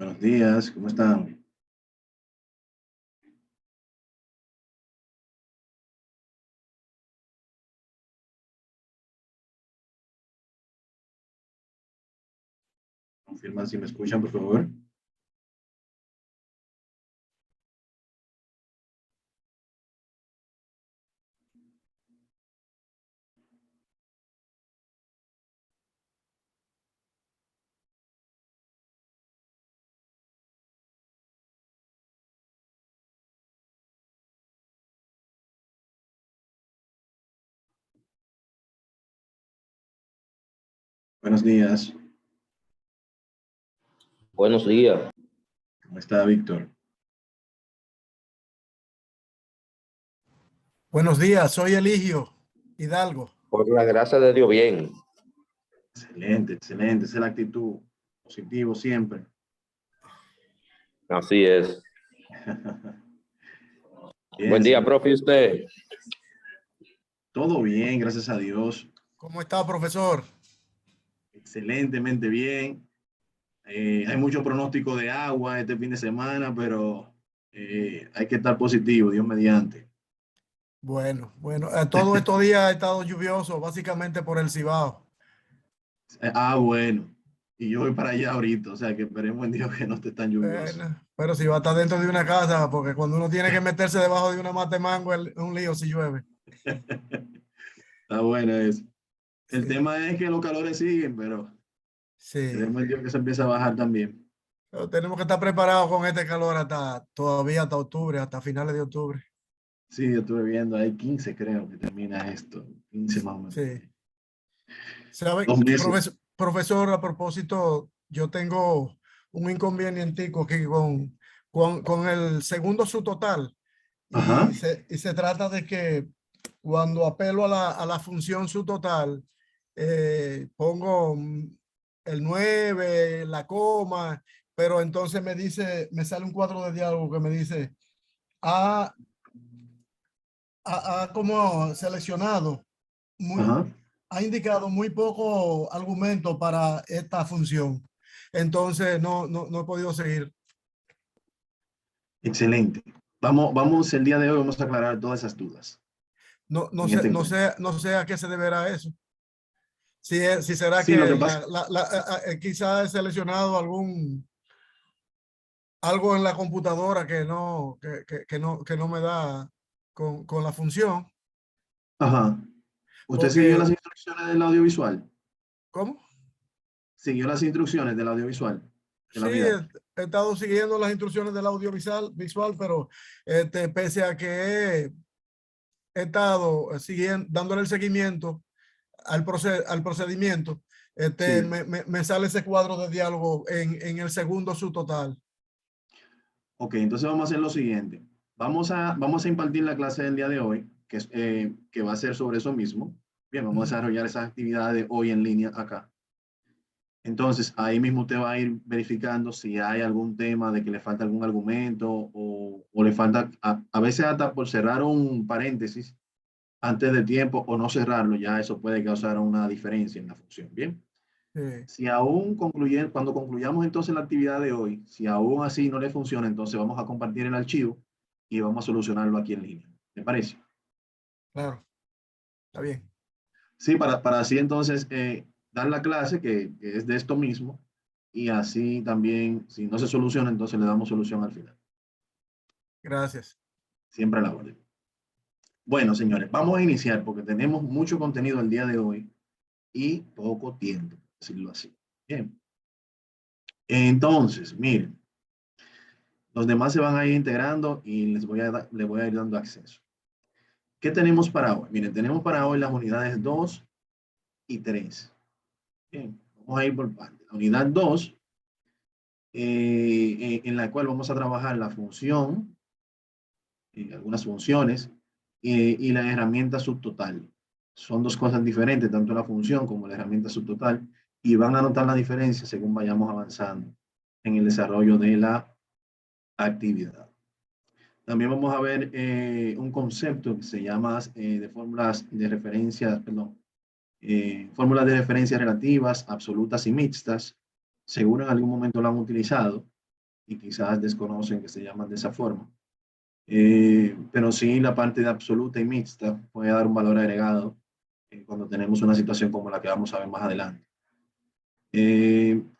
Buenos días, ¿cómo están? Confirman si me escuchan, por favor. Buenos días, Buenos días. ¿cómo está Víctor? Buenos días, soy Eligio Hidalgo. Por la gracia de Dios, bien. Excelente, excelente. Esa es la actitud. Positivo siempre. Así es. Bien, Buen día, señor. profe, ¿y usted? Todo bien, gracias a Dios. ¿Cómo está, profesor? Excelentemente bien. Hay mucho pronóstico de agua este fin de semana, pero hay que estar positivo, Dios mediante. Bueno, todos estos días ha estado lluvioso, básicamente por el Cibao. Bueno. Y yo voy para allá ahorita, o sea que esperemos en Dios que no esté tan lluvioso. Pero si va a estar dentro de una casa, porque cuando uno tiene que meterse debajo de una mata de mango es un lío si llueve. Está bueno eso. El Sí, tema es que los calores siguen, pero sí. esperemos en Dios que se empiece a bajar también. Pero tenemos que estar preparados con este calor todavía hasta octubre, hasta finales de octubre. Sí, yo estuve viendo, hay 15 creo que termina esto, 15 más o menos. Sí. ¿Sabe, 2 meses. profesor, a propósito, yo tengo un inconvenientico aquí con el segundo subtotal Ajá, y se trata de que cuando apelo a la función subtotal, pongo el 9 la coma, pero entonces me sale un cuadro de diálogo que me dice, ha, ha como seleccionado muy, ajá. ha indicado muy poco argumento para esta función. Entonces, no he podido seguir. Excelente. Vamos, el día de hoy vamos a aclarar todas esas dudas No, no en sé, este no encuentro. sé, no sé a qué se deberá eso. Si será Sí, lo que que pasa, quizá he seleccionado algo en la computadora que no me da con la función. ajá. ¿Usted siguió Porque, las instrucciones del audiovisual? ¿cómo? ¿Siguió las instrucciones del audiovisual? De la Sí, unidad. he estado siguiendo las instrucciones del audiovisual, pero pese a que he estado siguiendo, dándole el seguimiento al procedimiento, Sí. me sale ese cuadro de diálogo en el segundo subtotal. Ok, entonces vamos a hacer lo siguiente. Vamos a impartir la clase del día de hoy, que va a ser sobre eso mismo. Bien, vamos a desarrollar esas actividades hoy en línea acá. Entonces, ahí mismo usted va a ir verificando si hay algún tema de que le falta algún argumento o le falta, a veces hasta por cerrar un paréntesis antes de tiempo o no cerrarlo, ya eso puede causar una diferencia en la función. Bien, Sí, si aún cuando concluyamos entonces la actividad de hoy, si aún así no le funciona, entonces vamos a compartir el archivo y vamos a solucionarlo aquí en línea. ¿Me parece? claro, está bien. Sí, para así entonces dar la clase que es de esto mismo y así también, si no se soluciona, entonces le damos solución al final. Gracias. Siempre a la orden. Bueno, señores, vamos a iniciar porque tenemos mucho contenido el día de hoy y poco tiempo, por decirlo así. Bien. Entonces, miren, los demás se van a ir integrando y les voy a ir dando acceso. ¿Qué tenemos para hoy? Miren, tenemos para hoy las unidades 2 y 3. Bien, vamos a ir por partes. La unidad 2 en la cual vamos a trabajar la función, algunas funciones, y la herramienta subtotal. Son dos cosas diferentes, tanto la función como la herramienta subtotal, y van a notar la diferencia según vayamos avanzando en el desarrollo de la actividad. También vamos a ver un concepto que se llama de fórmulas de referencia, perdón, fórmulas de referencia relativas, absolutas y mixtas. Seguro en algún momento lo han utilizado. y quizás desconocen que se llaman de esa forma. Pero sí la parte de absoluta y mixta puede dar un valor agregado cuando tenemos una situación como la que vamos a ver más adelante.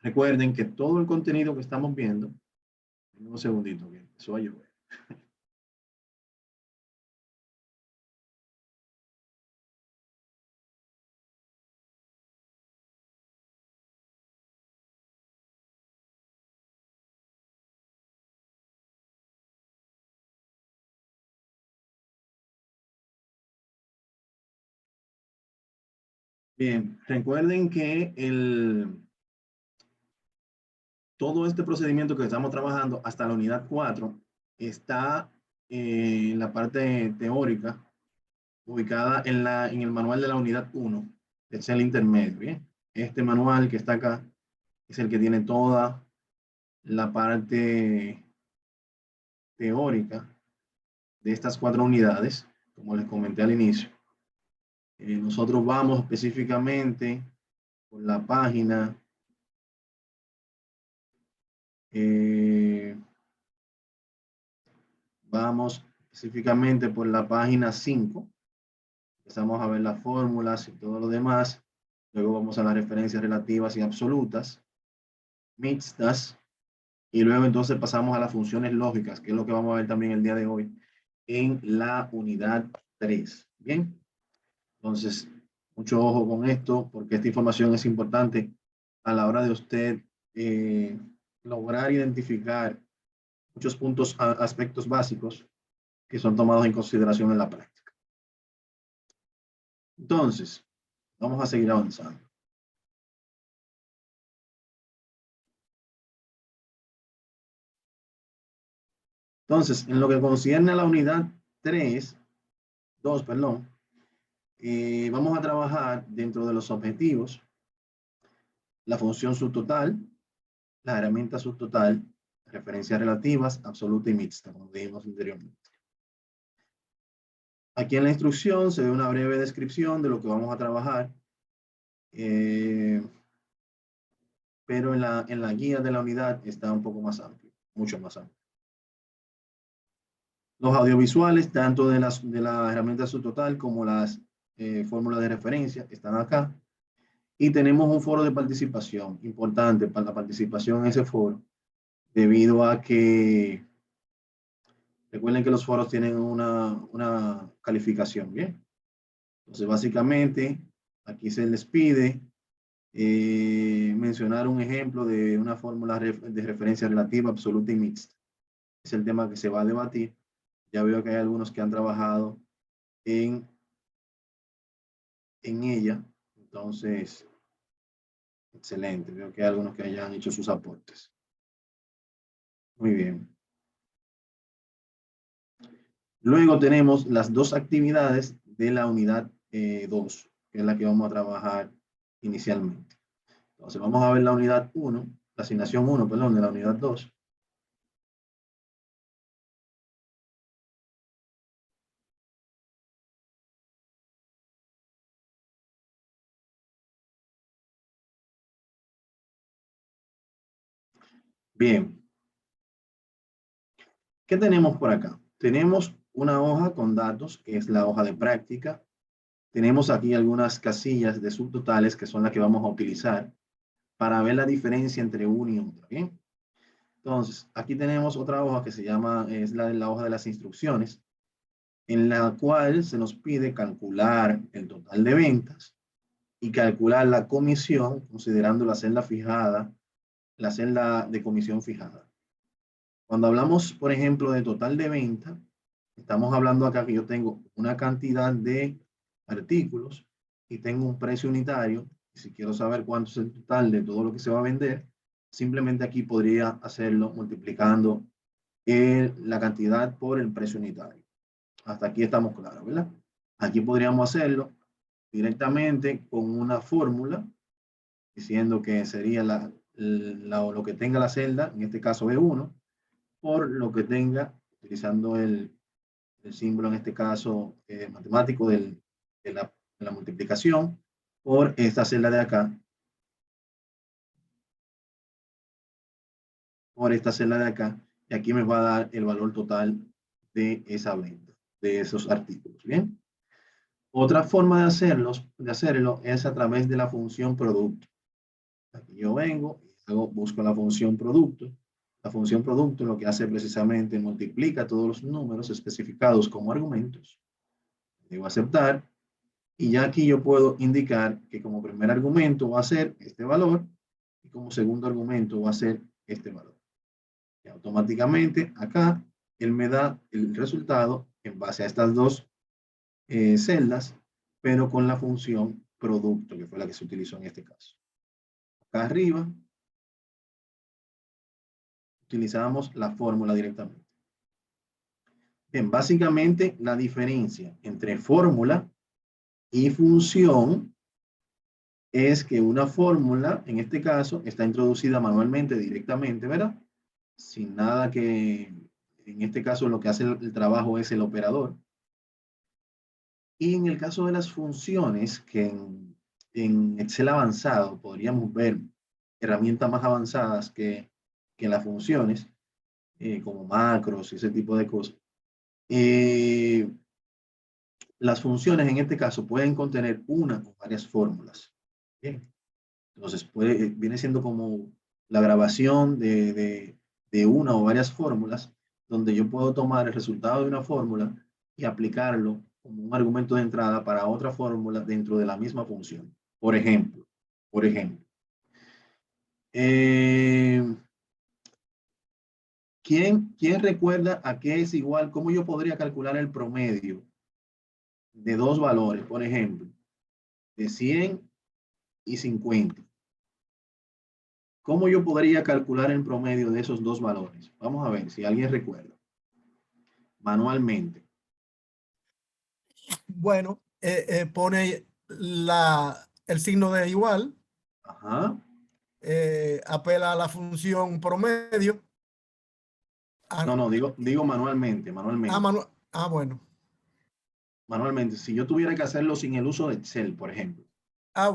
Recuerden que todo el contenido que estamos viendo, un segundito, que eso va a llover. Bien, recuerden que todo este procedimiento que estamos trabajando hasta la unidad 4 está en la parte teórica, ubicada en el manual de la unidad 1, que es el intermedio. ¿Bien? Este manual que está acá es el que tiene toda la parte teórica de estas 4 unidades, como les comenté al inicio. Nosotros vamos específicamente por la página vamos específicamente por la página 5. Empezamos a ver las fórmulas y todo lo demás. Luego vamos a las referencias relativas y absolutas, mixtas, y luego entonces pasamos a las funciones lógicas, que es lo que vamos a ver también el día de hoy en la unidad 3. Bien, entonces mucho ojo con esto, porque esta información es importante a la hora de usted lograr identificar muchos puntos, aspectos básicos que son tomados en consideración en la práctica. Entonces, vamos a seguir avanzando. Entonces, en lo que concierne a la unidad 2, perdón, vamos a trabajar dentro de los objetivos, la función subtotal, la herramienta subtotal, referencias relativas, absoluta y mixta, como dijimos anteriormente. Aquí en la instrucción se ve una breve descripción de lo que vamos a trabajar, pero en la guía de la unidad está un poco más amplio, mucho más amplio. Los audiovisuales, tanto de la herramienta subtotal como las fórmulas de referencia, están acá. Y tenemos un foro de participación importante para la participación en ese foro, debido a que recuerden que los foros tienen una calificación, ¿bien? Entonces, básicamente, aquí se les pide mencionar un ejemplo de una fórmula de referencia relativa, absoluta y mixta. Es el tema que se va a debatir. Ya veo que hay algunos que han trabajado en ella. Entonces, excelente. Veo que hay algunos que hayan hecho sus aportes. Muy bien. Luego tenemos las 2 actividades de la unidad 2, que es la que vamos a trabajar inicialmente. Entonces, vamos a ver la unidad 1, la asignación 1, perdón, de la unidad 2. Bien. ¿Qué tenemos por acá? Tenemos una hoja con datos, que es la hoja de práctica. Tenemos aquí algunas casillas de subtotales, que son las que vamos a utilizar para ver la diferencia entre una y otra. ¿Bien? Entonces, aquí tenemos otra hoja que se llama, es la hoja de las instrucciones, en la cual se nos pide calcular el total de ventas y calcular la comisión, considerando la celda fijada, la celda de comisión fijada. Cuando hablamos, por ejemplo, de total de venta, estamos hablando acá que yo tengo una cantidad de artículos y tengo un precio unitario. Y si quiero saber cuánto es el total de todo lo que se va a vender, simplemente aquí podría hacerlo multiplicando la cantidad por el precio unitario. Hasta aquí estamos claros, ¿verdad? Aquí podríamos hacerlo directamente con una fórmula, diciendo que sería lo que tenga la celda, en este caso B1, por lo que tenga, utilizando el símbolo, en este caso matemático de la multiplicación, por esta celda de acá, por esta celda de acá, y aquí me va a dar el valor total de esa venta, de esos artículos. Bien. Otra forma de hacerlo es a través de la función producto. Aquí yo vengo y busco la función producto. La función producto lo que hace precisamente multiplica todos los números especificados como argumentos. Digo aceptar. Y ya aquí yo puedo indicar que como primer argumento va a ser este valor y como segundo argumento va a ser este valor. Y automáticamente acá él me da el resultado en base a estas dos celdas, pero con la función producto, que fue la que se utilizó en este caso. Acá arriba utilizábamos la fórmula directamente. Bien, básicamente la diferencia entre fórmula y función es que una fórmula, en este caso, está introducida manualmente, directamente, ¿verdad? Sin nada que, en este caso, lo que hace el trabajo es el operador. Y en el caso de las funciones, que en Excel avanzado podríamos ver herramientas más avanzadas que las funciones, como macros y ese tipo de cosas. Las funciones en este caso pueden contener una o varias fórmulas. Bien. Entonces viene siendo como la grabación de una o varias fórmulas, donde yo puedo tomar el resultado de una fórmula y aplicarlo como un argumento de entrada para otra fórmula dentro de la misma función. Por ejemplo, ¿quién recuerda a qué es igual? ¿Cómo yo podría calcular el promedio de dos valores? Por ejemplo, de 100 y 50. ¿Cómo yo podría calcular el promedio de esos dos valores? Vamos a ver si alguien recuerda. Manualmente. Bueno, pone el signo de igual, Ajá. apela a la función promedio. No, digo manualmente. Bueno. Manualmente. Si yo tuviera que hacerlo sin el uso de Excel, por ejemplo.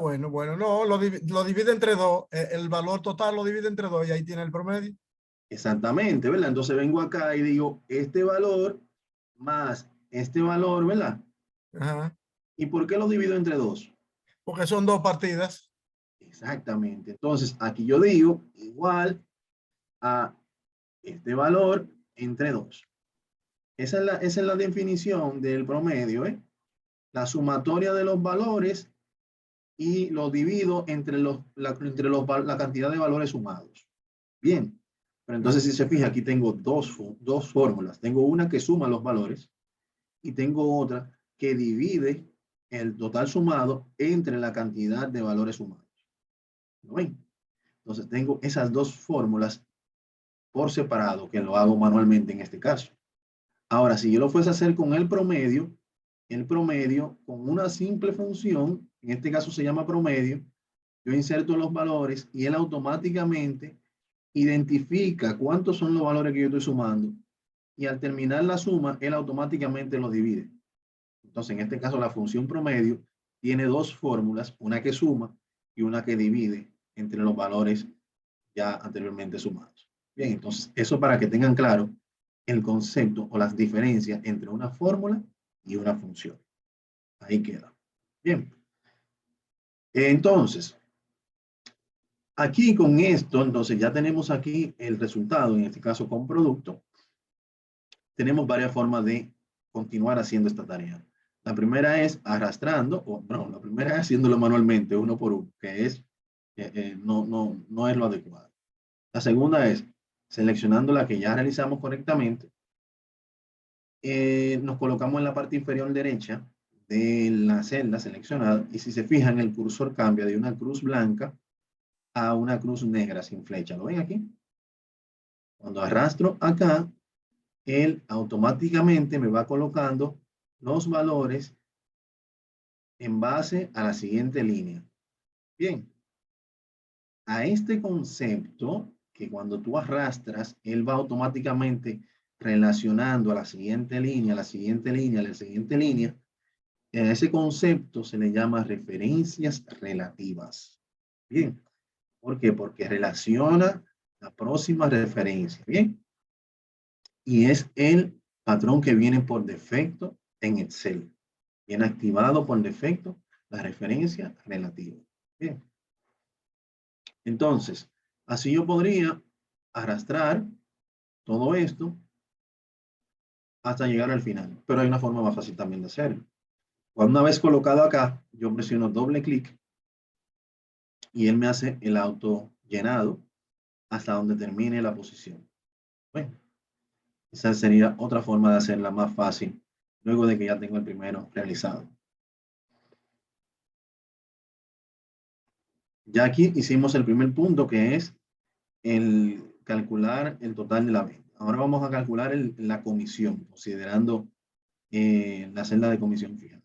Bueno, no, lo divide entre dos, el valor total lo divide entre dos y ahí tiene el promedio. Exactamente, ¿verdad? Entonces vengo acá y digo, este valor más este valor, ¿verdad? Ajá. ¿Y por qué lo divido entre dos? Porque son dos partidas. Exactamente. Entonces, aquí yo digo igual a este valor entre dos. Esa es la definición del promedio, ¿eh? La sumatoria de los valores y lo divido entre la cantidad de valores sumados. Bien, pero entonces si se fija, aquí tengo dos fórmulas. Tengo una que suma los valores y tengo otra que divide el total sumado entre la cantidad de valores sumados. ¿Lo ven? Entonces tengo esas dos fórmulas por separado, que lo hago manualmente en este caso. Ahora, si yo lo fuese a hacer con el promedio con una simple función, en este caso se llama promedio, yo inserto los valores y él automáticamente identifica cuántos son los valores que yo estoy sumando y al terminar la suma, él automáticamente los divide. Entonces, en este caso, la función promedio tiene dos fórmulas, una que suma y una que divide entre los valores ya anteriormente sumados. Bien, entonces, eso para que tengan claro el concepto o las diferencias entre una fórmula y una función. Ahí queda. Bien. Entonces, aquí con esto, entonces ya tenemos aquí el resultado, en este caso con producto. Tenemos varias formas de continuar haciendo esta tarea. La primera es arrastrando, la primera es haciéndolo manualmente, uno por uno, que es, no es lo adecuado. La segunda es seleccionando la que ya realizamos correctamente. Nos colocamos en la parte inferior derecha de la celda seleccionada y si se fijan el cursor cambia de una cruz blanca a una cruz negra sin flecha. ¿Lo ven aquí? Cuando arrastro acá, él automáticamente me va colocando los valores en base a la siguiente línea. Bien, a este concepto que cuando tú arrastras, él va automáticamente relacionando a la siguiente línea, a la siguiente línea, a la siguiente línea. A ese concepto se le llama referencias relativas. Bien, ¿por qué? Porque relaciona La próxima referencia, ¿bien? Y es el patrón que viene por defecto en Excel. Viene activado por defecto la referencia relativa. Bien. Entonces, así yo podría arrastrar todo esto hasta llegar al final. Pero hay una forma más fácil también de hacerlo. Una vez colocado acá, yo presiono doble clic y él me hace el auto llenado hasta donde termine la posición. Bueno, esa sería otra forma de hacerla más fácil luego de que ya tengo el primero realizado. Ya aquí hicimos el primer punto, que es el calcular el total de la venta. Ahora vamos a calcular la comisión, considerando la celda de comisión fija.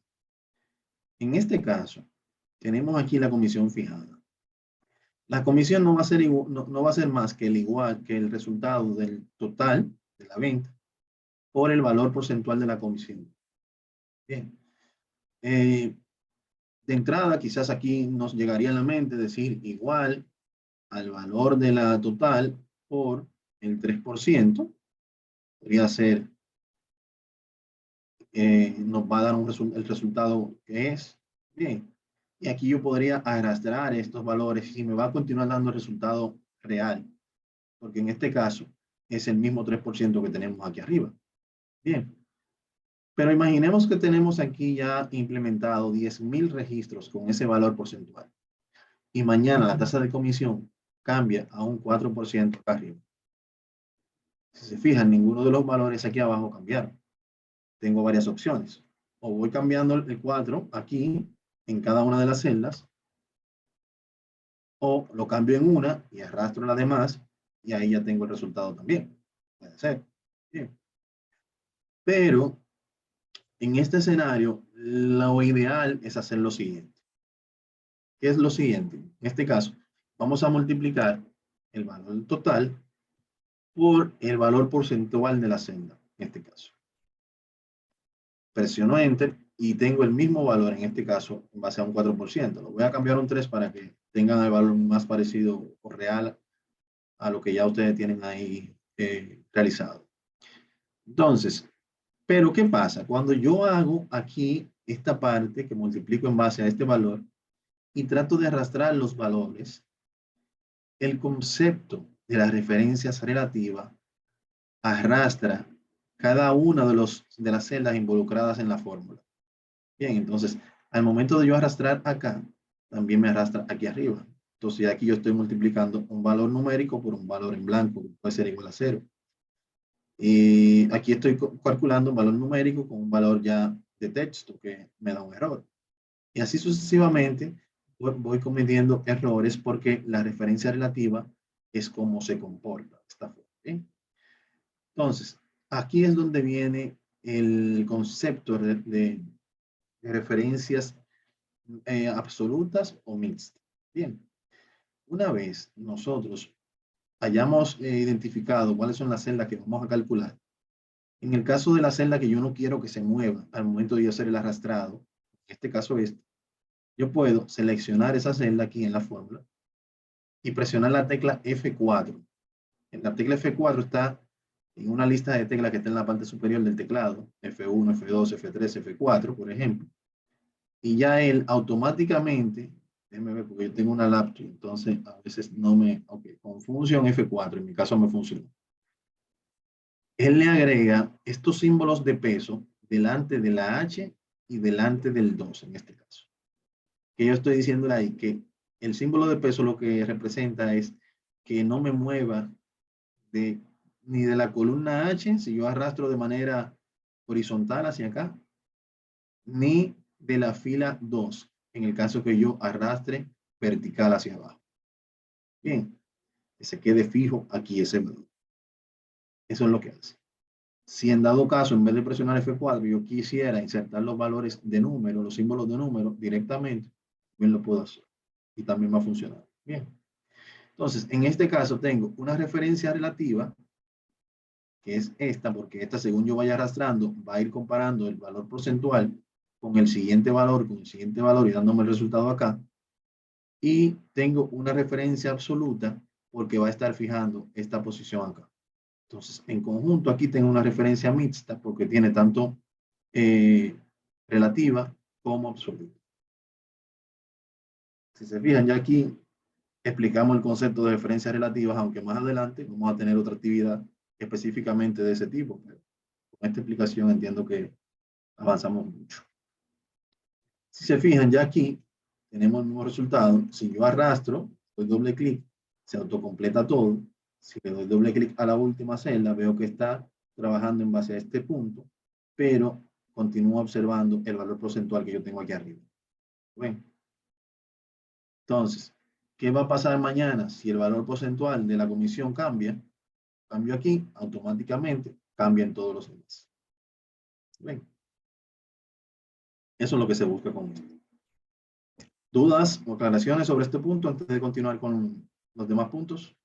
En este caso, tenemos aquí la comisión fijada. La comisión no va a ser, no va a ser más que el igual que el resultado del total de la venta por el valor porcentual de la comisión. Bien. De entrada, quizás aquí nos llegaría a la mente decir igual al valor de la total por el 3%. Podría ser, nos va a dar el resultado que es. Bien. Y aquí yo podría arrastrar estos valores y me va a continuar dando el resultado real. Porque en este caso es el mismo 3% que tenemos aquí arriba. Bien. Pero imaginemos que tenemos aquí ya implementado 10,000 registros con ese valor porcentual. Y mañana la tasa de comisión cambia a un 4% acá arriba. Si se fijan, ninguno de los valores aquí abajo cambiaron. Tengo varias opciones. O voy cambiando el 4 aquí en cada una de las celdas, o lo cambio en una y arrastro las demás y ahí ya tengo el resultado también. Puede ser. Bien. Pero en este escenario, lo ideal es hacer lo siguiente. ¿Qué es lo siguiente? En este caso, vamos a multiplicar el valor total por el valor porcentual de la celda, en este caso. Presiono Enter y tengo el mismo valor, en este caso, en base a un 4%. Lo voy a cambiar a un 3 para que tengan el valor más parecido o real a lo que ya ustedes tienen ahí realizado. Entonces, pero ¿qué pasa? Cuando yo hago aquí esta parte que multiplico en base a este valor y trato de arrastrar los valores, el concepto de las referencias relativas arrastra cada una de las celdas involucradas en la fórmula. Bien, entonces, al momento de yo arrastrar acá, también me arrastra aquí arriba. Entonces, aquí yo estoy multiplicando un valor numérico por un valor en blanco, que puede ser igual a 0. Y aquí estoy calculando un valor numérico con un valor ya de texto que me da un error. Y así sucesivamente voy cometiendo errores porque la referencia relativa es cómo se comporta. ¿Bien? Entonces, aquí es donde viene el concepto de referencias absolutas o mixtas. Bien, una vez nosotros hayamos identificado cuáles son las celdas que vamos a calcular, en el caso de la celda que yo no quiero que se mueva al momento de yo hacer el arrastrado, en este caso yo puedo seleccionar esa celda aquí en la fórmula y presionar la tecla F4. En la tecla F4 está en una lista de teclas que está en la parte superior del teclado, F1, F2, F3, F4, por ejemplo. Y ya él automáticamente, déjenme ver porque yo tengo una laptop, entonces a veces no me, ok, con función F4, en mi caso me funcionó. Él le agrega estos símbolos de peso delante de la H y delante del 2 en este caso. Que yo estoy diciéndole ahí que el símbolo de peso lo que representa es que no me mueva ni de la columna H, si yo arrastro de manera horizontal hacia acá, ni de la fila 2, en el caso que yo arrastre vertical hacia abajo. Bien, que se quede fijo aquí ese valor. Eso es lo que hace. Si en dado caso, en vez de presionar F4, yo quisiera insertar los valores de número, los símbolos de número directamente, bien lo puedo hacer. Y también va a funcionar. Bien. Entonces, en este caso tengo una referencia relativa, que es esta, porque esta, según yo vaya arrastrando, va a ir comparando el valor porcentual con el siguiente valor, y dándome el resultado acá. Y tengo una referencia absoluta, porque va a estar fijando esta posición acá. Entonces, en conjunto, aquí tengo una referencia mixta porque tiene tanto relativa como absoluta. Si se fijan, ya aquí explicamos el concepto de referencias relativas, aunque más adelante vamos a tener otra actividad específicamente de ese tipo. Pero con esta explicación entiendo que avanzamos mucho. Si se fijan, ya aquí tenemos el mismo resultado. Si yo arrastro, doy doble clic, se autocompleta todo. Si le doy doble clic a la última celda, veo que está trabajando en base a este punto, pero continúo observando el valor porcentual que yo tengo aquí arriba. ¿Ven? Entonces, ¿qué va a pasar mañana? Si el valor porcentual de la comisión cambia, cambio aquí, automáticamente cambian todos los demás. ¿Ven? Eso es lo que se busca con esto. ¿Dudas o aclaraciones sobre este punto antes de continuar con los demás puntos?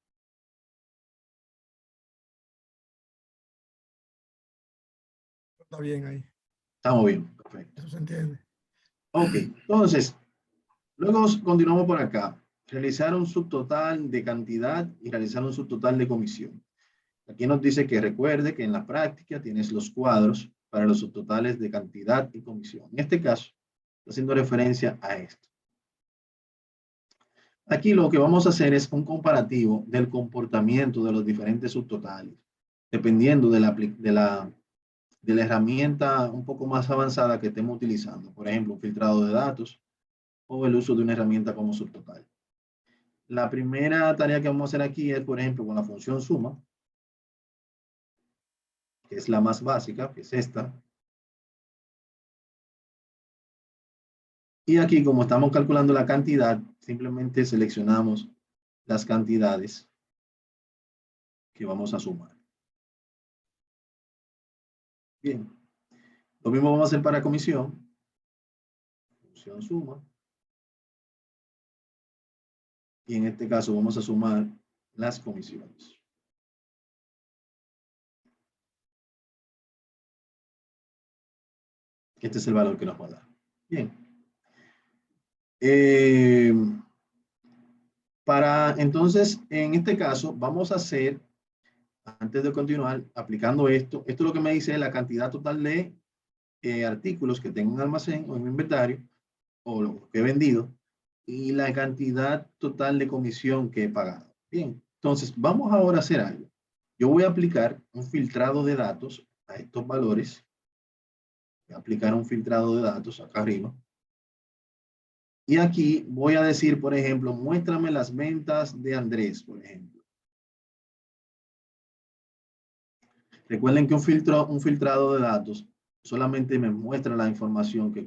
Está bien ahí. Estamos bien, perfecto. Eso se entiende. Ok, entonces, luego continuamos por acá. Realizar un subtotal de cantidad y realizar un subtotal de comisión. Aquí nos dice que recuerde que en la práctica tienes los cuadros para los subtotales de cantidad y comisión. En este caso, estoy haciendo referencia a esto. Aquí lo que vamos a hacer es un comparativo del comportamiento de los diferentes subtotales, dependiendo de la herramienta un poco más avanzada que estemos utilizando. Por ejemplo, un filtrado de datos o el uso de una herramienta como subtotal. La primera tarea que vamos a hacer aquí es, por ejemplo, con la función suma, que es la más básica, que es esta. Y aquí, como estamos calculando la cantidad, simplemente seleccionamos las cantidades que vamos a sumar. Bien. Lo mismo vamos a hacer para comisión. Función suma. Y en este caso vamos a sumar las comisiones. Este es el valor que nos va a dar. Bien. Entonces, en este caso, vamos a hacer, antes de continuar aplicando esto es lo que me dice la cantidad total de artículos que tengo en almacén o en inventario, o lo que he vendido, y la cantidad total de comisión que he pagado. Bien, entonces vamos ahora a hacer algo. Yo voy a aplicar un filtrado de datos a estos valores. Voy a aplicar un filtrado de datos acá arriba. Y aquí voy a decir, por ejemplo, muéstrame las ventas de Andrés, por ejemplo. Recuerden que un filtrado de datos solamente me muestra la información que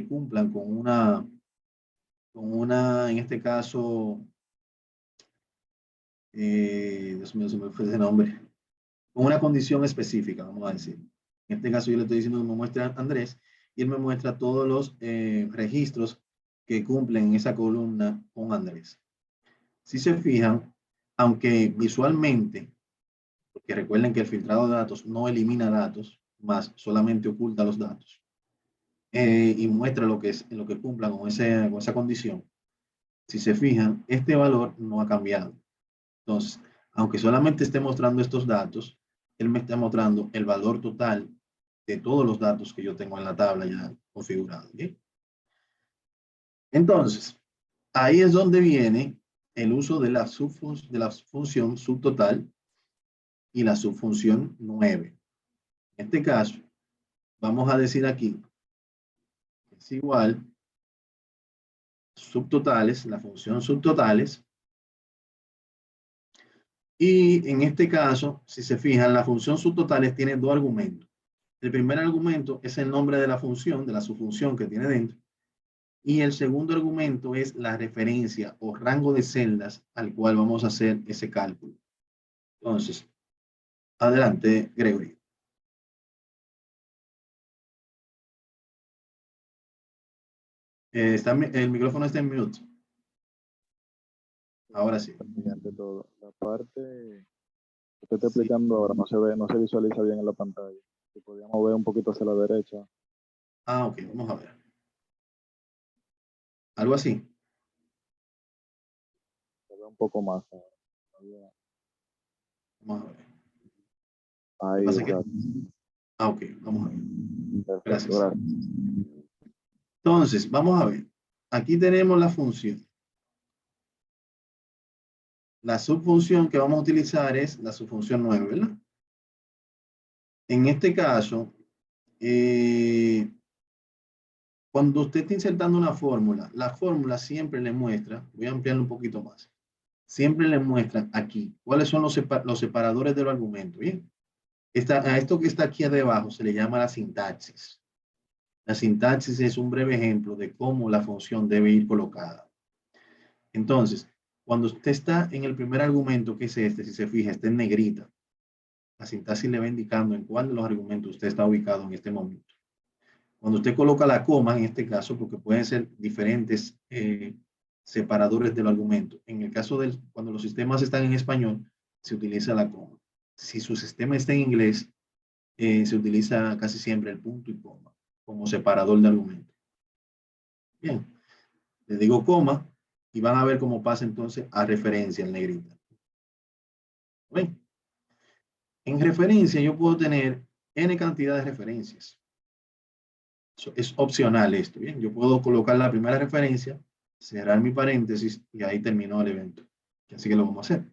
cumplan con una, en este caso, Dios mío, se me fue ese nombre, con una condición específica, vamos a decir. En este caso yo le estoy diciendo que me muestre a Andrés y él me muestra todos los registros que cumplen en esa columna con Andrés. Si se fijan, aunque visualmente, porque recuerden que el filtrado de datos no elimina datos, más solamente oculta los datos y muestra lo que cumplan con esa condición. Si se fijan, este valor no ha cambiado. Entonces, aunque solamente esté mostrando estos datos, él me está mostrando el valor total de todos los datos que yo tengo en la tabla ya configurado. ¿Bien? Entonces, ahí es donde viene el uso de la función subtotal y la subfunción 9. En este caso, vamos a decir aquí, es igual subtotales, la función subtotales. Y en este caso, si se fijan, la función subtotales tiene dos argumentos. El primer argumento es el nombre de la función, de la subfunción que tiene dentro. Y el segundo argumento es la referencia o rango de celdas al cual vamos a hacer ese cálculo. Entonces, adelante, Gregory. El micrófono está en mute. Ahora sí. Ante todo, la parte que te estoy Sí. explicando ahora no se ve, no se visualiza bien en la pantalla. Si podíamos ver un poquito hacia la derecha, Ah, ok, vamos a ver. Algo así. se ve un poco más ahora. Vamos a ver. Ahí Pasa está. Ok, vamos a ver. Perfecto, Gracias. gracias. Entonces, vamos a ver. Aquí tenemos la función. La subfunción que vamos a utilizar es la subfunción 9, ¿verdad? En este caso, cuando usted está insertando una fórmula, la fórmula siempre le muestra, voy a ampliarlo un poquito más, siempre le muestra aquí cuáles son los separadores del argumento. Bien, a esto que está aquí debajo se le llama la sintaxis. La sintaxis es un breve ejemplo de cómo la función debe ir colocada. Entonces, cuando usted está en el primer argumento, que es este, si se fija, está en negrita, la sintaxis le va indicando en cuál de los argumentos usted está ubicado en este momento. Cuando usted coloca la coma, en este caso, porque pueden ser diferentes separadores del argumento. En el caso de cuando los sistemas están en español, se utiliza la coma. Si su sistema está en inglés, se utiliza casi siempre el punto y coma como separador de argumento. Bien, le digo coma y van a ver cómo pasa entonces a referencia en negrita. ¿Ven? En referencia yo puedo tener n cantidad de referencias. Es opcional esto, ¿bien? Yo puedo colocar la primera referencia, cerrar mi paréntesis y ahí terminó el evento. Así que lo vamos a hacer.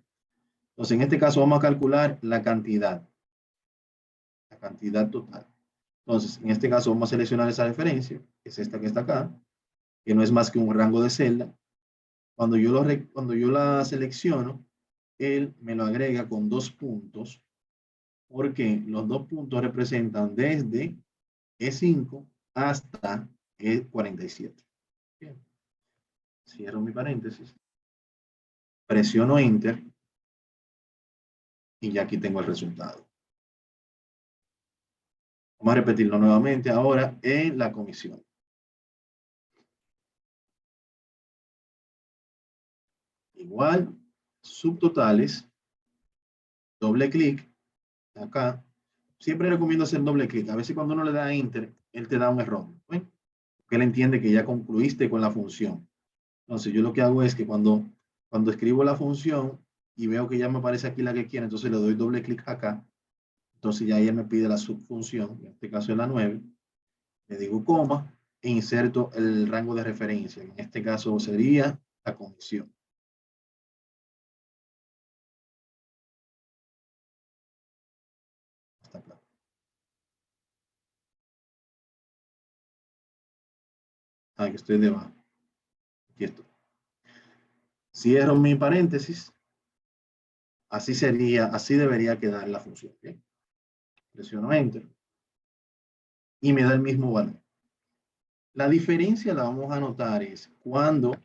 Entonces, en este caso vamos a calcular la cantidad total. Entonces, en este caso vamos a seleccionar esa referencia, que es esta que está acá, que no es más que un rango de celda. Cuando yo la selecciono, él me lo agrega con 2 puntos, porque los 2 puntos representan desde E5 hasta E47. Bien. Cierro mi paréntesis, presiono Enter y ya aquí tengo el resultado. Vamos a repetirlo nuevamente ahora en la comisión. Igual, subtotales, doble clic, acá. Siempre recomiendo hacer doble clic. A veces cuando uno le da Enter, él te da un error. ¿Ven? Porque él entiende que ya concluiste con la función. Entonces, yo lo que hago es que cuando escribo la función y veo que ya me aparece aquí la que quiero, entonces le doy doble clic acá. Entonces ya ella me pide la subfunción, en este caso es la 9. Le digo coma e inserto el rango de referencia. En este caso sería la comisión. Está claro. Aquí estoy debajo. Aquí estoy. Cierro mi paréntesis. Así debería quedar la función. ¿Bien? Presiono Enter. Y me da el mismo valor. La diferencia la vamos a notar es cuando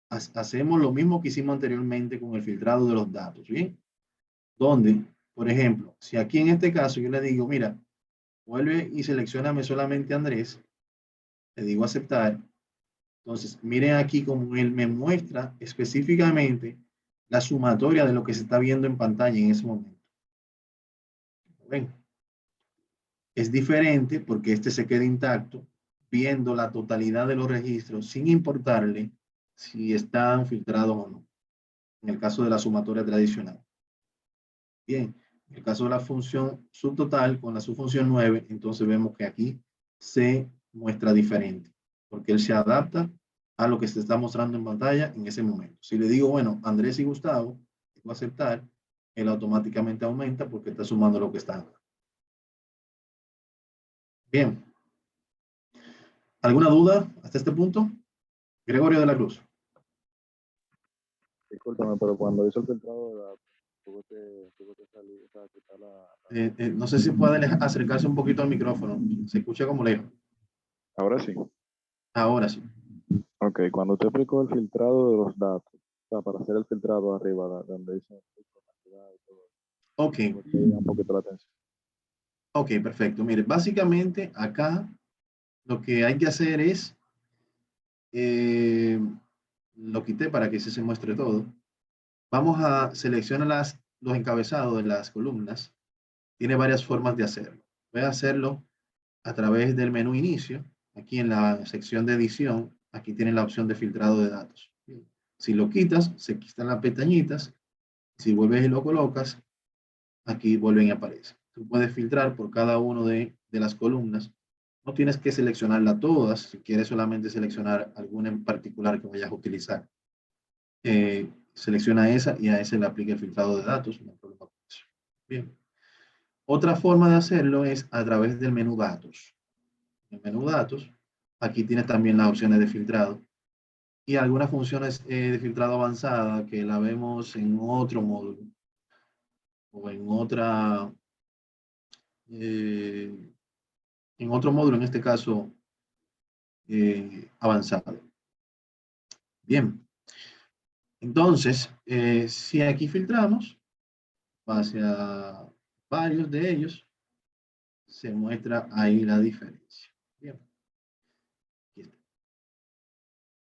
hacemos lo mismo que hicimos anteriormente con el filtrado de los datos. ¿Bien? Donde, por ejemplo, si aquí en este caso yo le digo, mira, vuelve y seleccioname solamente Andrés, le digo aceptar. Entonces, miren aquí como él me muestra específicamente la sumatoria de lo que se está viendo en pantalla en ese momento. ¿Ven? Es diferente porque este se queda intacto, viendo la totalidad de los registros sin importarle si están filtrados o no. En el caso de la sumatoria tradicional. Bien, en el caso de la función subtotal con la subfunción 9, entonces vemos que aquí se muestra diferente, porque él se adapta a lo que se está mostrando en pantalla en ese momento. Si le digo, bueno, Andrés y Gustavo, digo aceptar, él automáticamente aumenta porque está sumando lo que está. Bien. ¿Alguna duda hasta este punto? Gregorio de la Cruz. Discúlpame, pero cuando hizo el filtrado de datos, tuvo que salir, o sea, quitar No sé si puede acercarse un poquito al micrófono. Se escucha como lejos. Ahora sí. Ahora sí. Ok, cuando usted aplicó el filtrado de los datos, o sea, para hacer el filtrado arriba, donde dice cantidad y todo, Ok. un poquito la atención. Ok, perfecto. Mire, básicamente acá lo que hay que hacer es, lo quité para que se muestre todo. Vamos a seleccionar los encabezados de las columnas. Tiene varias formas de hacerlo. Voy a hacerlo a través del menú inicio. Aquí en la sección de edición, aquí tienen la opción de filtrado de datos. Si lo quitas, se quitan las pestañitas, Si vuelves y lo colocas, aquí vuelven y aparecen. Tú puedes filtrar por cada uno de las columnas. No tienes que seleccionarlas todas. Si quieres solamente seleccionar alguna en particular que vayas a utilizar, selecciona esa y a ese le aplica el filtrado de datos. No hay problema con eso. Bien. Otra forma de hacerlo es a través del menú datos. En el menú datos, aquí tienes también las opciones de filtrado y algunas funciones de filtrado avanzada que la vemos en otro módulo o eh, en otro módulo, en este caso avanzado. Bien, entonces, si aquí filtramos, hacia varios de ellos, se muestra ahí la diferencia. Bien. Aquí está.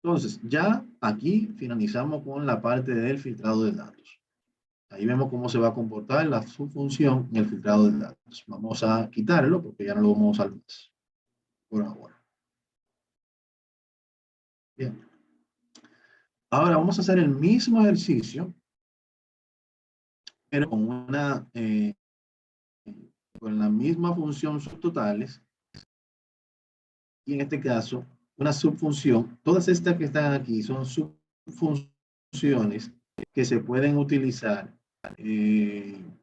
Entonces, ya aquí finalizamos con la parte del filtrado de datos. Ahí vemos cómo se va a comportar la subfunción en el filtrado de datos. Vamos a quitarlo porque ya no lo vamos a usar más por ahora. Bien. Ahora vamos a hacer el mismo ejercicio, pero con la misma función subtotales. Y en este caso, una subfunción. Todas estas que están aquí son subfunciones que se pueden utilizar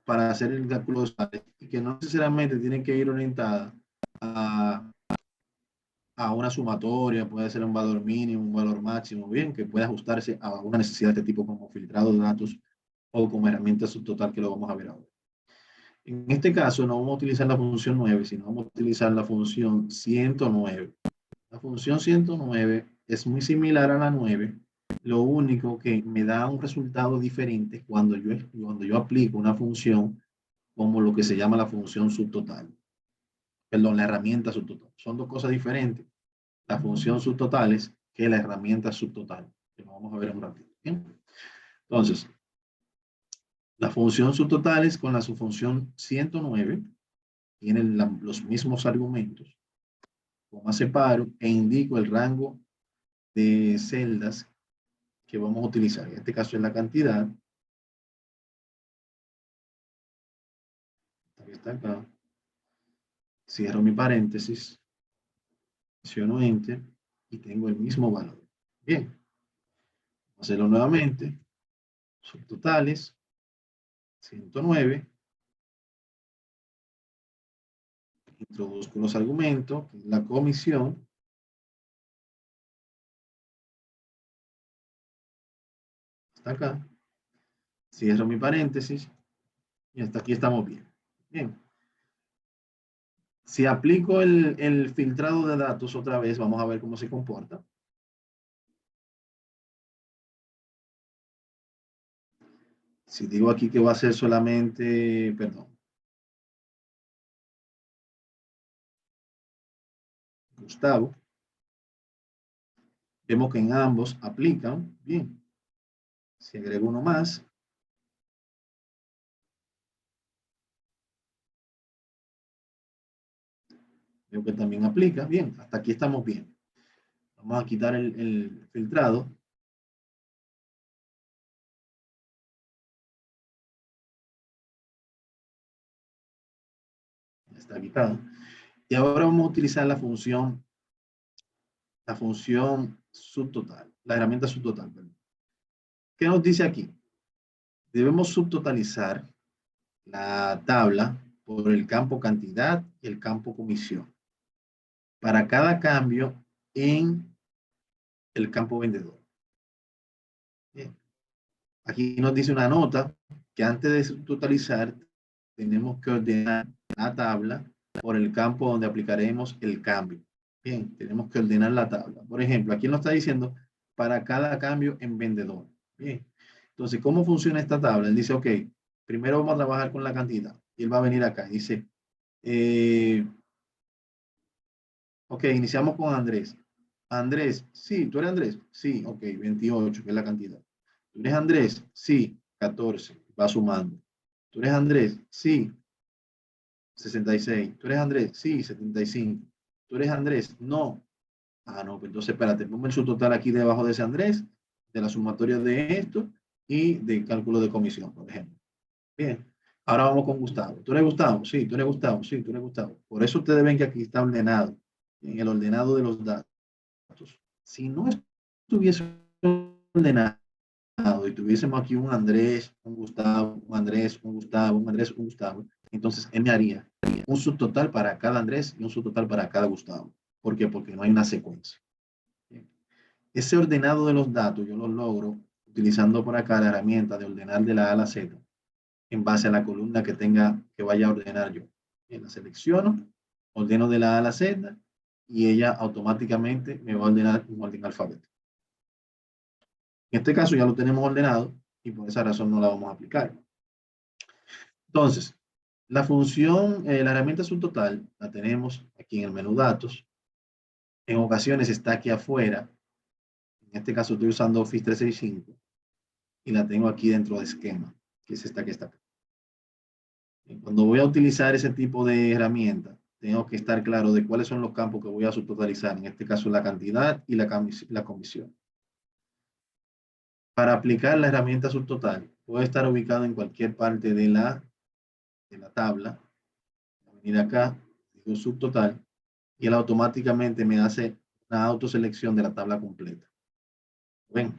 para hacer el cálculo de totales y que no necesariamente tienen que ir orientadas a una sumatoria, puede ser un valor mínimo, un valor máximo, bien, que puede ajustarse a una necesidad de este tipo como filtrado de datos o como herramienta subtotal que lo vamos a ver ahora. En este caso no vamos a utilizar la función 9, sino vamos a utilizar la función 109. La función 109 es muy similar a la 9, lo único que me da un resultado diferente cuando yo aplico una función como lo que se llama la función subtotal. Perdón, la herramienta subtotal. Son dos cosas diferentes. La función subtotales que la herramienta subtotal, que lo vamos a ver en un ratito. ¿Bien? Entonces, la función subtotales con la subfunción 109 tienen los mismos argumentos. Como separo e indico el rango de celdas que vamos a utilizar. En este caso es la cantidad. Aquí está acá. Cierro mi paréntesis. Presiono Enter y tengo el mismo valor. Bien. Vamos a hacerlo nuevamente. Subtotales. 109. Introduzco los argumentos, la comisión. Hasta acá. Cierro mi paréntesis. Y hasta aquí estamos bien. Bien. Si aplico el filtrado de datos otra vez, vamos a ver cómo se comporta. Si digo aquí que va a ser solamente, perdón, Gustavo, vemos que en ambos aplican. Bien. Si agrego uno más, veo que también aplica. Bien, hasta aquí estamos bien. Vamos a quitar el filtrado. Ya está quitado. Y ahora vamos a utilizar la función subtotal, la herramienta subtotal. Perdón. ¿Qué nos dice aquí? Debemos subtotalizar la tabla por el campo cantidad y el campo comisión para cada cambio en el campo vendedor. Bien. Aquí nos dice una nota que antes de subtotalizar tenemos que ordenar la tabla por el campo donde aplicaremos el cambio. Bien, tenemos que ordenar la tabla. Por ejemplo, aquí nos está diciendo para cada cambio en vendedor. Bien, entonces, ¿cómo funciona esta tabla? Él dice, ok, primero vamos a trabajar con la cantidad. Y él va a venir acá y dice, ok, iniciamos con Andrés. Andrés, sí, ¿tú eres Andrés? Sí, ok, 28, que es la cantidad. ¿Tú eres Andrés? Sí, 14, va sumando. ¿Tú eres Andrés? Sí, 66. ¿Tú eres Andrés? Sí, 75. ¿Tú eres Andrés? No. Ah, no, pues entonces espérate, ponme el subtotal aquí debajo de ese Andrés, de la sumatoria de esto, y de cálculo de comisión, por ejemplo. Bien, ahora vamos con Gustavo. ¿Tú eres Gustavo? Sí, tú eres Gustavo. Sí, tú eres Gustavo. Por eso ustedes ven que aquí está ordenado, en el ordenado de los datos. Si no estuviese ordenado y tuviésemos aquí un Andrés, un Gustavo, un Andrés, un Gustavo, un Andrés, un Gustavo, entonces él me haría un subtotal para cada Andrés y un subtotal para cada Gustavo. ¿Por qué? Porque no hay una secuencia. Ese ordenado de los datos yo lo logro utilizando por acá la herramienta de ordenar de la A a la Z en base a la columna que tenga, que vaya a ordenar yo. La selecciono, ordeno de la A a la Z y ella automáticamente me va a ordenar un orden alfabético. En este caso ya lo tenemos ordenado y por esa razón no la vamos a aplicar. Entonces, la función, la herramienta subtotal la tenemos aquí en el menú datos. En ocasiones está aquí afuera. En este caso estoy usando Office 365 y la tengo aquí dentro de esquema, que es esta que está acá. Cuando voy a utilizar ese tipo de herramienta, tengo que estar claro de cuáles son los campos que voy a subtotalizar. En este caso, la cantidad y la comisión. Para aplicar la herramienta subtotal, puede estar ubicado en cualquier parte de la tabla. Venir acá, digo subtotal, y él automáticamente me hace una autoselección de la tabla completa. ¿Ven?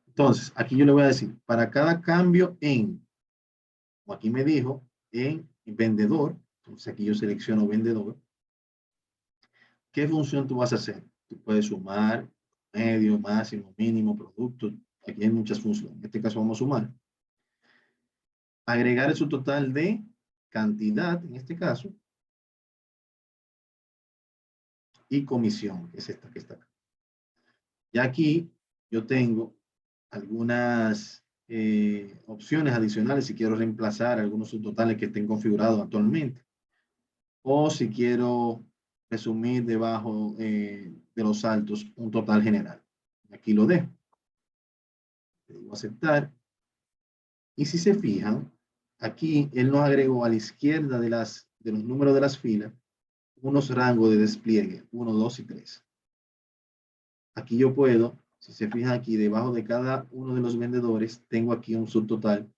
Entonces, aquí yo le voy a decir, para cada cambio como aquí me dijo, en vendedor, entonces aquí yo selecciono vendedor, ¿qué función tú vas a hacer? Tú puedes sumar, medio, máximo, mínimo, producto. Aquí hay muchas funciones. En este caso vamos a sumar. Agregar el subtotal de cantidad, en este caso, y comisión, que es esta que está acá. Ya aquí yo tengo algunas opciones adicionales si quiero reemplazar algunos subtotales que estén configurados actualmente. O si quiero resumir debajo de los saltos un total general. Aquí lo dejo. Le digo aceptar. Y si se fijan, aquí él nos agregó a la izquierda de los números de las filas unos rangos de despliegue, 1, 2 y 3. Aquí yo puedo, si se fijan aquí, debajo de cada uno de los vendedores, tengo aquí un subtotal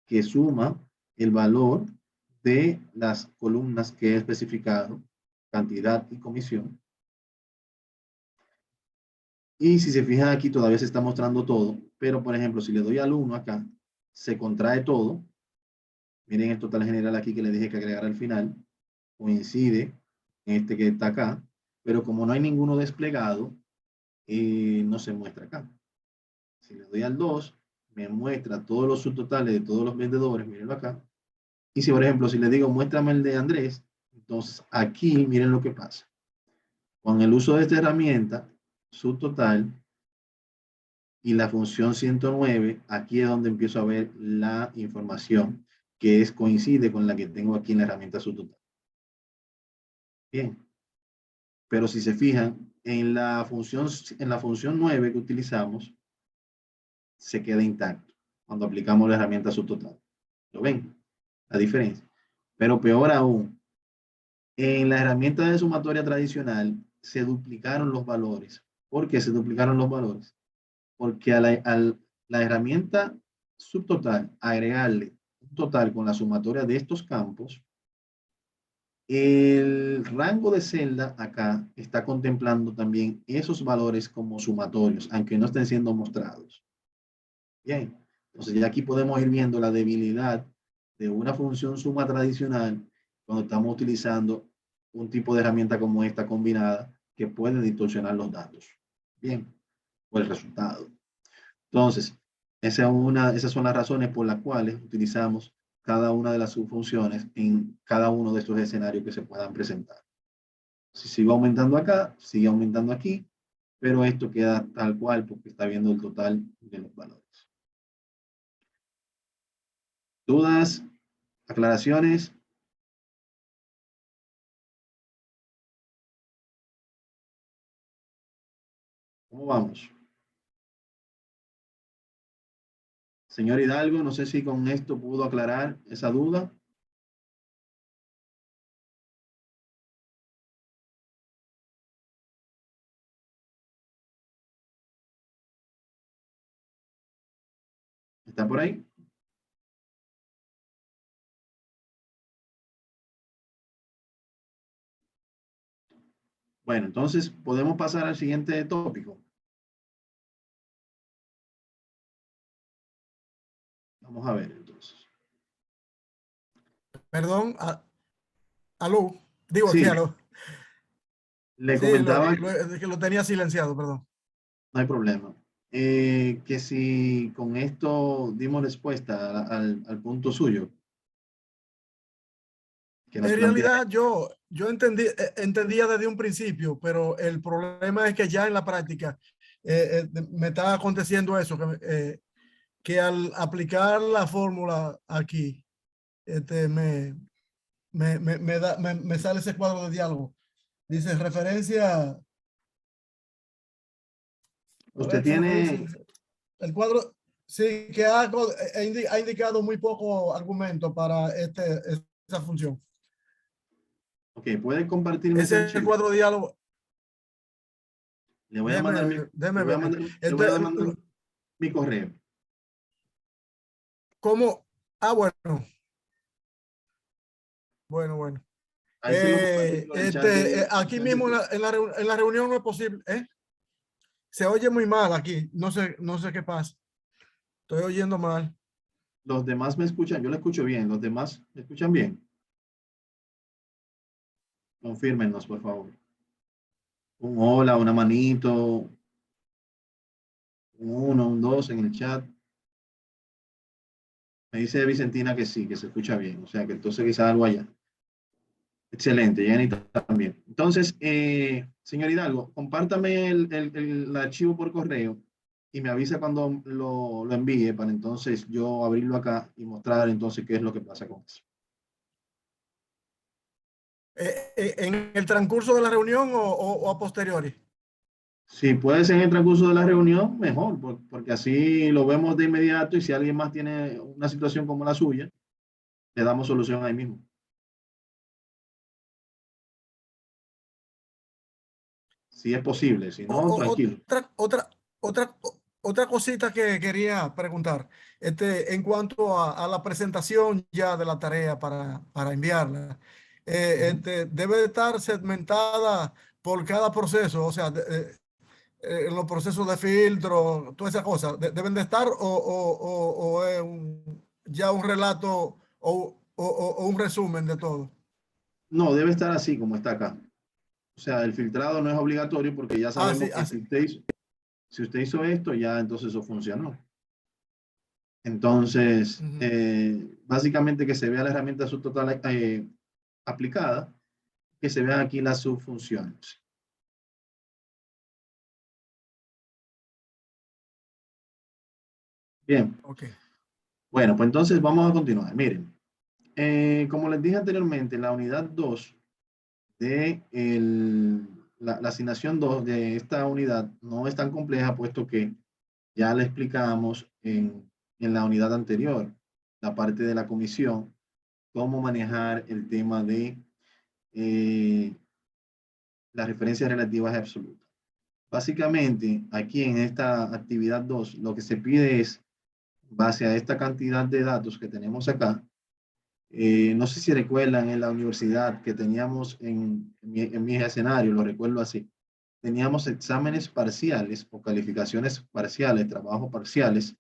que suma el valor de las columnas que he especificado, cantidad y comisión. Y si se fijan aquí, todavía se está mostrando todo, pero por ejemplo, si le doy al 1 acá, se contrae todo. Miren el total general aquí que le dije que agregar al final, coincide en este que está acá, pero como no hay ninguno desplegado, no se muestra acá. Si le doy al 2, me muestra todos los subtotales de todos los vendedores, mírenlo acá. Y si, por ejemplo, si le digo, muéstrame el de Andrés, entonces aquí, miren lo que pasa. Con el uso de esta herramienta, subtotal y la función 109, aquí es donde empiezo a ver la información que coincide con la que tengo aquí en la herramienta subtotal. Bien. Pero si se fijan, en la función 9 que utilizamos, se queda intacto cuando aplicamos la herramienta subtotal. ¿Lo ven? La diferencia. Pero peor aún, en la herramienta de sumatoria tradicional se duplicaron los valores. ¿Por qué se duplicaron los valores? Porque a la herramienta subtotal agregarle un total con la sumatoria de estos campos, el rango de celda acá está contemplando también esos valores como sumatorios, aunque no estén siendo mostrados. Bien, entonces ya aquí podemos ir viendo la debilidad de una función suma tradicional cuando estamos utilizando un tipo de herramienta como esta combinada que puede distorsionar los datos. Bien, o el resultado. Entonces, esas son las razones por las cuales utilizamos cada una de las subfunciones en cada uno de estos escenarios que se puedan presentar. Si sigo aumentando acá, sigue aumentando aquí, pero esto queda tal cual porque está viendo el total de los valores. ¿Dudas? ¿Aclaraciones? ¿Cómo vamos? Señor Hidalgo, no sé si con esto pudo aclarar esa duda. ¿Está por ahí? Bueno, entonces podemos pasar al siguiente tópico. Vamos a ver entonces. Perdón, aló, digo aquí, Sí, aló. le Sí, comentaba, que lo tenía silenciado, perdón. no hay problema, que si con esto dimos respuesta al punto suyo que nos En plantea. realidad yo entendía desde un principio, pero el problema es que ya en la práctica me está aconteciendo eso, que al aplicar la fórmula aquí, me sale ese cuadro de diálogo. Dice referencia, a Usted ver, que referencia, tiene, el cuadro, sí, que ha indicado muy poco argumento para esa función. ok, puede compartirme su Ese es el archivo. cuadro de diálogo. Le voy a mandar mi, le Déjeme voy a ver. mandar, le voy a Entonces, mandar mi correo. ¿cómo? Ah, bueno. Ahí se lo compartí por el chat del Aquí chat de mismo Teams. en la reunión no es posible, ¿eh? Se oye muy mal aquí. No sé qué pasa. Estoy oyendo mal. Los demás me escuchan, yo le escucho bien. Los demás me escuchan bien. Confírmenos, por favor. Un hola, una manito, un uno, un dos en el chat. Me dice Vicentina que sí, que se escucha bien. O sea, que entonces quizá algo allá. Excelente, Jenny también. Entonces, señor Hidalgo, compártame el archivo por correo y me avisa cuando lo envíe para entonces yo abrirlo acá y mostrar entonces qué es lo que pasa con eso. ¿En el transcurso de la reunión o a posteriori? Si puede ser en el transcurso de la reunión, mejor, porque así lo vemos de inmediato y si alguien más tiene una situación como la suya, le damos solución ahí mismo. Si es posible, si no, tranquilo. Otra, otra, otra cosita que quería preguntar, en cuanto a la presentación ya de la tarea para enviarla, debe de estar segmentada por cada proceso, o sea, en los procesos de filtro, todas esas cosas, deben de estar o es ya un relato o un resumen de todo. No, debe estar así como está acá. O sea, el filtrado no es obligatorio porque ya Sí, sabemos que así. si usted hizo esto, ya entonces eso funcionó. Entonces, Ujú. básicamente que se vea la herramienta subtotal aplicada, que se vean aquí las subfunciones. Bien, Ok. bueno, pues entonces vamos a continuar. Miren, como les dije anteriormente, la unidad 2 de la asignación 2 de esta unidad no es tan compleja, puesto que ya le explicamos en la unidad anterior, la parte de la comisión, cómo manejar el tema de eh, las referencias relativas absolutas. Básicamente, aquí en esta actividad 2, lo que se pide es, base a esta cantidad de datos que tenemos acá, no sé si recuerdan en la universidad que teníamos en mi escenario, lo recuerdo así, teníamos exámenes parciales o calificaciones parciales, trabajos parciales,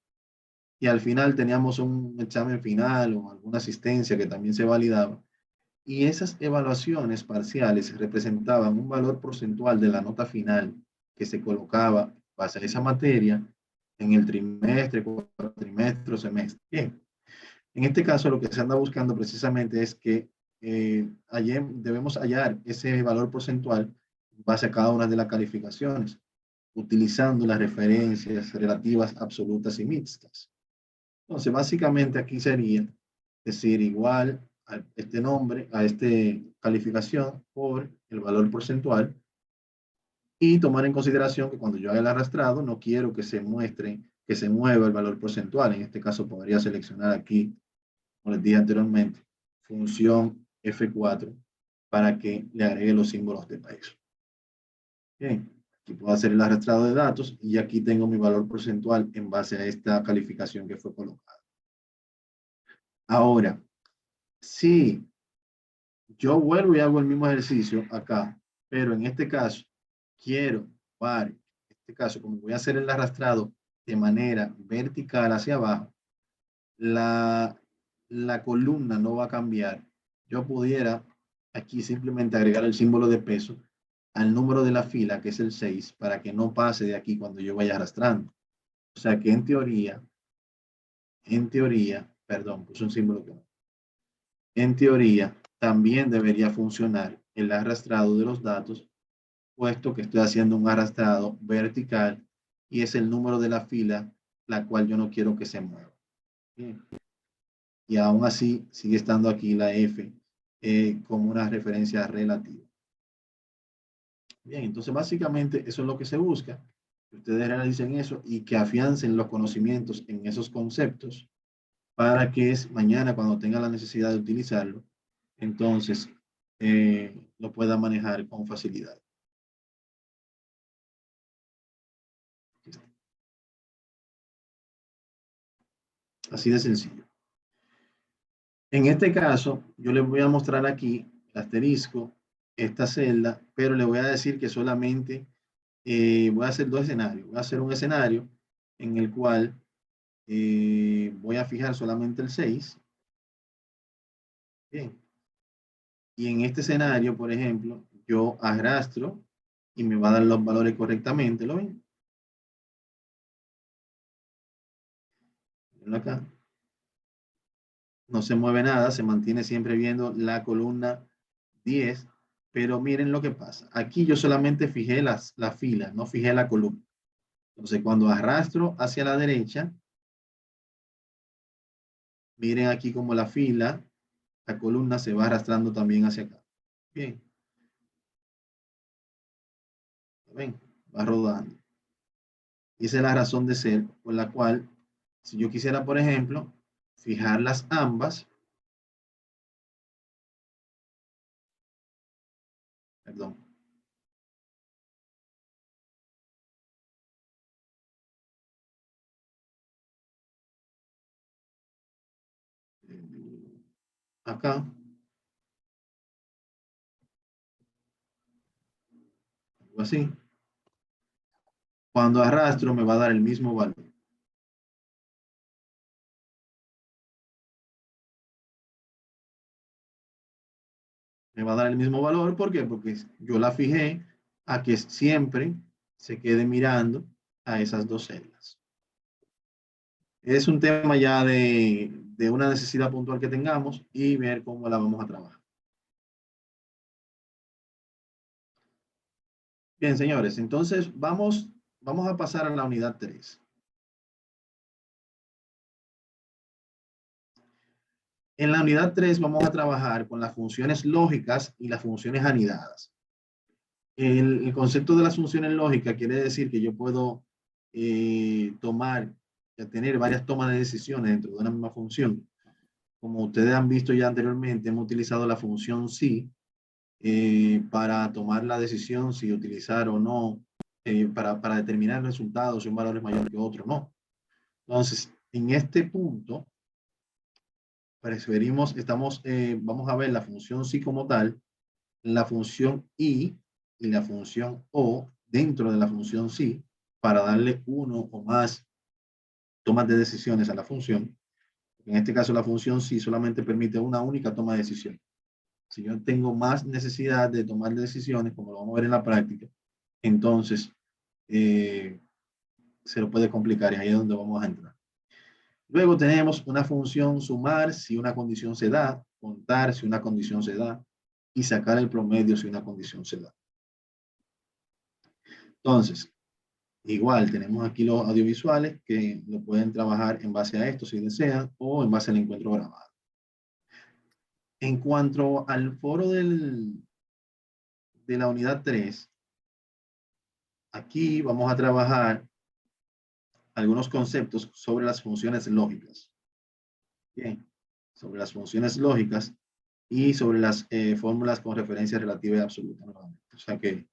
y al final teníamos un examen final o alguna asistencia que también se validaba. Y esas evaluaciones parciales representaban un valor porcentual de la nota final que se colocaba base a esa materia en el trimestre, cuatrimestre o semestre. Bien, en este caso lo que se anda buscando precisamente es que debemos hallar ese valor porcentual base a cada una de las calificaciones, utilizando las referencias relativas absolutas y mixtas. Entonces, básicamente aquí sería decir igual a este nombre, a esta calificación por el valor porcentual y tomar en consideración que cuando yo haga el arrastrado no quiero que se muestre, que se mueva el valor porcentual. En este caso podría seleccionar aquí, como les dije anteriormente, función F4 para que le agregue los símbolos de peso. Bien. Aquí puedo hacer el arrastrado de datos y aquí tengo mi valor porcentual en base a esta calificación que fue colocada. Ahora, si yo vuelvo y hago el mismo ejercicio acá, pero en este caso quiero, en este caso, como voy a hacer el arrastrado de manera vertical hacia abajo, la columna no va a cambiar. Yo pudiera aquí simplemente agregar el símbolo de peso al número de la fila, que es el 6, para que no pase de aquí cuando yo vaya arrastrando. O sea que en teoría, perdón, puse un símbolo que no. En teoría, también debería funcionar el arrastrado de los datos, puesto que estoy haciendo un arrastrado vertical y es el número de la fila la cual yo no quiero que se mueva. Bien. Y aún así sigue estando aquí la F como una referencia relativa. Bien, entonces básicamente eso es lo que se busca, que ustedes realicen eso y que afiancen los conocimientos en esos conceptos para que mañana cuando tengan la necesidad de utilizarlo, entonces lo puedan manejar con facilidad. Así de sencillo. En este caso, yo les voy a mostrar aquí el asterisco, esta celda, pero le voy a decir que solamente voy a hacer dos escenarios. Voy a hacer un escenario en el cual voy a fijar solamente el 6. Bien. Y en este escenario, por ejemplo, yo arrastro y me va a dar los valores correctamente. ¿Lo ven? Mirenlo acá. No se mueve nada, se mantiene siempre viendo la columna 10, pero miren lo que pasa. Aquí yo solamente fijé la fila, no fijé la columna. Entonces, cuando arrastro hacia la derecha, miren aquí como la fila, la columna se va arrastrando también hacia acá. Bien. ¿Ven? Va rodando. Y esa es la razón de ser por la cual, si yo quisiera, por ejemplo, fijarlas ambas, perdón, acá, algo así. Cuando arrastro me va a dar el mismo valor. Me va a dar el mismo valor, ¿por qué? Porque yo la fijé a que siempre se quede mirando a esas dos celdas. Es un tema ya de una necesidad puntual que tengamos y ver cómo la vamos a trabajar. Bien, señores, entonces vamos a pasar a la unidad 3. En la unidad 3 vamos a trabajar con las funciones lógicas y las funciones anidadas. El concepto de las funciones lógicas quiere decir que yo puedo tener varias tomas de decisiones dentro de una misma función. Como ustedes han visto ya anteriormente, hemos utilizado la función si para tomar la decisión si utilizar o no, para determinar el resultado, si un valor es mayor que otro, no. Entonces, en este punto, vamos a ver la función si como tal, la función y la función o dentro de la función si, para darle uno o más tomas de decisiones a la función. En este caso, la función si solamente permite una única toma de decisión. Si yo tengo más necesidad de tomar decisiones, como lo vamos a ver en la práctica, entonces se lo puede complicar y ahí es donde vamos a entrar. Luego tenemos una función sumar si una condición se da, contar si una condición se da y sacar el promedio si una condición se da. Entonces, igual tenemos aquí los audiovisuales que lo pueden trabajar en base a esto si desean o en base al encuentro grabado. En cuanto al foro de la unidad 3, aquí vamos a trabajar algunos conceptos sobre las funciones lógicas. Bien, sobre las funciones lógicas y sobre las fórmulas con referencia relativa y absoluta. O sea que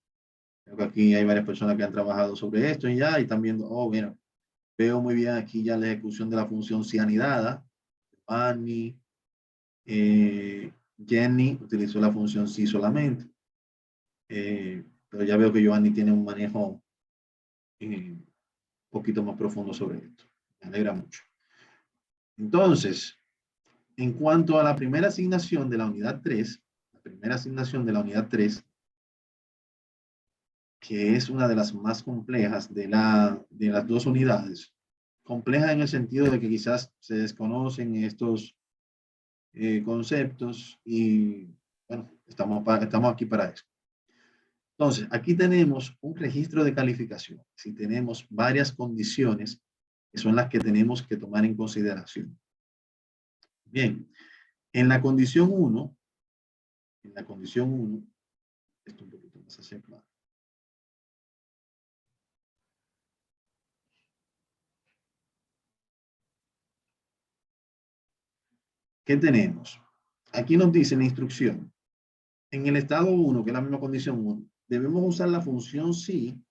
Creo que aquí hay varias personas que han trabajado sobre esto y ya, y están viendo, oh, mira, veo muy bien aquí ya la ejecución de la función si anidada. Annie, Jenny utilizó la función si solamente. Pero ya veo que Giovanni tiene un manejo un poquito más profundo sobre esto. Me alegra mucho. Entonces, en cuanto a la primera asignación de la unidad 3, la primera asignación de la unidad 3, que es una de las más complejas de las dos unidades, compleja en el sentido de que quizás se desconocen estos conceptos y bueno, estamos aquí para eso. Entonces, aquí tenemos un registro de calificación. Si tenemos varias condiciones que son las que tenemos que tomar en consideración. Bien, en la condición 1, esto un poquito más hacia acá. ¿Qué tenemos? Aquí nos dice la instrucción. En el estado 1, que es la misma condición 1, debemos usar la función sí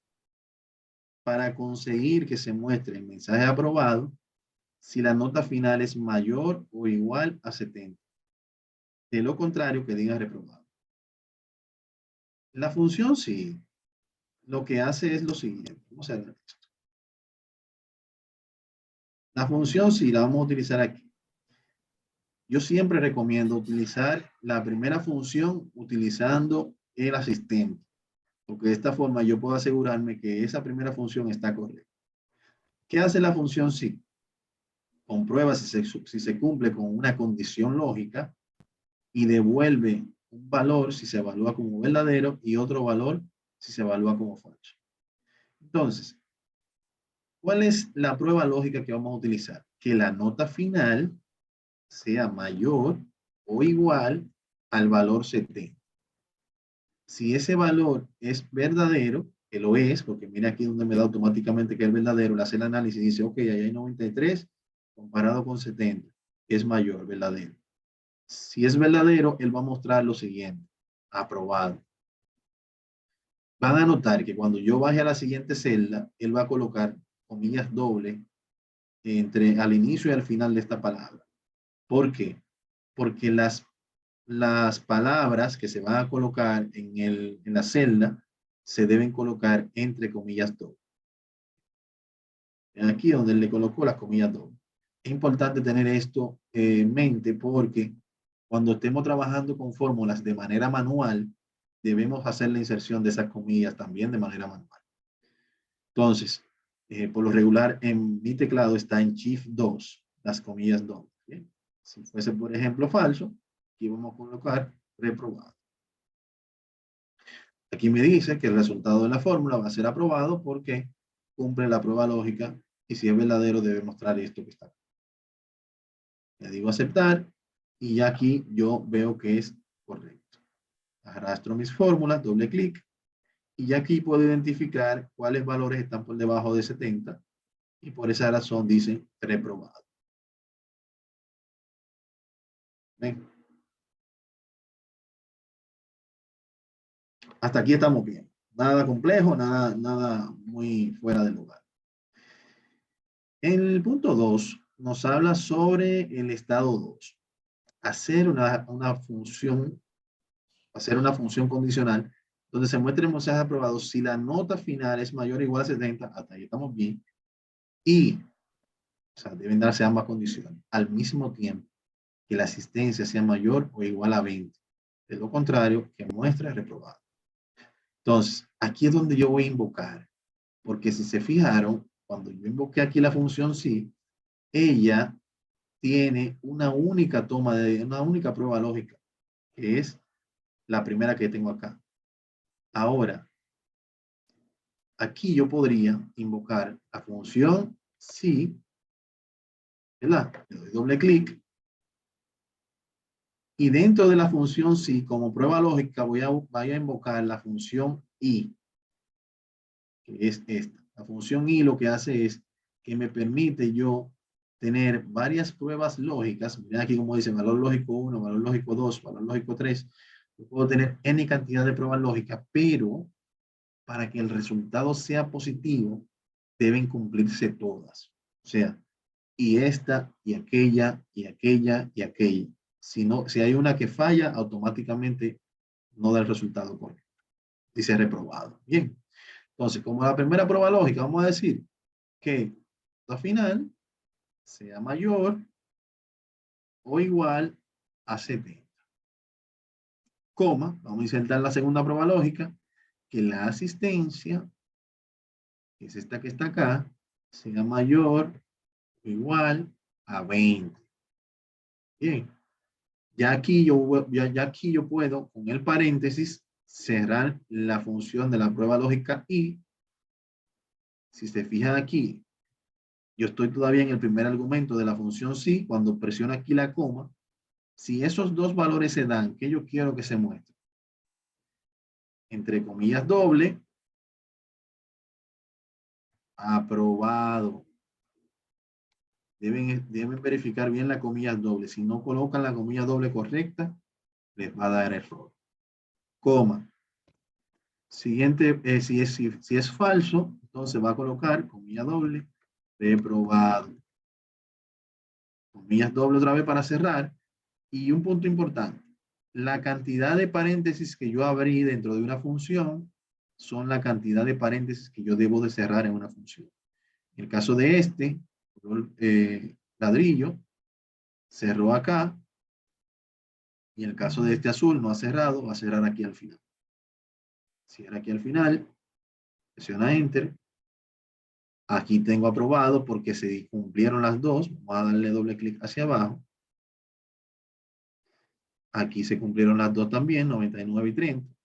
para conseguir que se muestre el mensaje aprobado si la nota final es mayor o igual a 70. De lo contrario, que diga reprobado. La función sí lo que hace es lo siguiente. Vamos a ver esto. La función sí la vamos a utilizar aquí. Yo siempre recomiendo utilizar la primera función utilizando el asistente, porque de esta forma yo puedo asegurarme que esa primera función está correcta. ¿Qué hace la función sí? Comprueba si se cumple con una condición lógica y devuelve un valor si se evalúa como verdadero y otro valor si se evalúa como falso. Entonces, ¿cuál es la prueba lógica que vamos a utilizar? Que la nota final sea mayor o igual al valor 70. Si ese valor es verdadero, que lo es, porque mira aquí donde me da automáticamente que es verdadero, le hace el análisis y dice, ok, ahí hay 93 comparado con 70, es mayor, verdadero. Si es verdadero, él va a mostrar lo siguiente, aprobado. Van a notar que cuando yo baje a la siguiente celda, él va a colocar comillas dobles entre al inicio y al final de esta palabra. ¿Por qué? Porque las palabras que se van a colocar en la celda se deben colocar entre comillas dobles. Aquí donde le colocó las comillas dobles. Es importante tener esto en mente porque cuando estemos trabajando con fórmulas de manera manual, debemos hacer la inserción de esas comillas también de manera manual. Entonces, por lo regular en mi teclado está en Shift 2, las comillas dobles. ¿Bien? Si fuese, por ejemplo, falso, aquí vamos a colocar reprobado. Aquí me dice que el resultado de la fórmula va a ser aprobado porque cumple la prueba lógica y si es verdadero debe mostrar esto que está aquí. Le digo aceptar y ya aquí yo veo que es correcto. Arrastro mis fórmulas, doble clic y ya aquí puedo identificar cuáles valores están por debajo de 70 y por esa razón dice reprobado. ¿Ven? Hasta aquí estamos bien. Nada complejo, nada muy fuera de lugar. En el punto 2 nos habla sobre el estado 2. Hacer una función condicional donde se muestre el mensaje aprobado si la nota final es mayor o igual a 70, hasta ahí estamos bien, y o sea, deben darse ambas condiciones al mismo tiempo que la asistencia sea mayor o igual a 20. De lo contrario, que muestre reprobado. Entonces, aquí es donde yo voy a invocar, porque si se fijaron, cuando yo invoqué aquí la función sí, ella tiene una única una única prueba lógica, que es la primera que tengo acá. Ahora, aquí yo podría invocar la función sí, ¿verdad? Le doy doble clic. Y dentro de la función sí, como prueba lógica, voy a invocar la función y, que es esta. La función y lo que hace es que me permite yo tener varias pruebas lógicas. Miren aquí como dice valor lógico 1, valor lógico 2, valor lógico 3. Yo puedo tener n cantidad de pruebas lógicas, pero para que el resultado sea positivo, deben cumplirse todas. O sea, y esta, y aquella, y aquella, y aquella. Si hay una que falla, automáticamente no da el resultado correcto. Dice reprobado. Bien. Entonces, como la primera prueba lógica, vamos a decir que la final sea mayor o igual a 70. Coma, vamos a insertar la segunda prueba lógica, que la asistencia, que es esta que está acá, sea mayor o igual a 20. Bien. Ya aquí yo puedo, con el paréntesis, cerrar la función de la prueba lógica y, si se fijan aquí, yo estoy todavía en el primer argumento de la función sí, cuando presiono aquí la coma, si esos dos valores se dan, ¿qué yo quiero que se muestre? Entre comillas doble, aprobado. Deben verificar bien la comilla doble. Si no colocan la comilla doble correcta, les va a dar error. Coma. Siguiente, si es falso, entonces va a colocar comilla doble, reprobado. Comillas doble otra vez para cerrar. Y un punto importante, la cantidad de paréntesis que yo abrí dentro de una función son la cantidad de paréntesis que yo debo de cerrar en una función. En el caso de este, ladrillo, cerró acá, y en el caso de este azul no ha cerrado, va a cerrar aquí al final. Cierra aquí al final, presiona Enter. Aquí tengo aprobado porque se cumplieron las dos. Vamos a darle doble clic hacia abajo. Aquí se cumplieron las dos también, 99 y 30.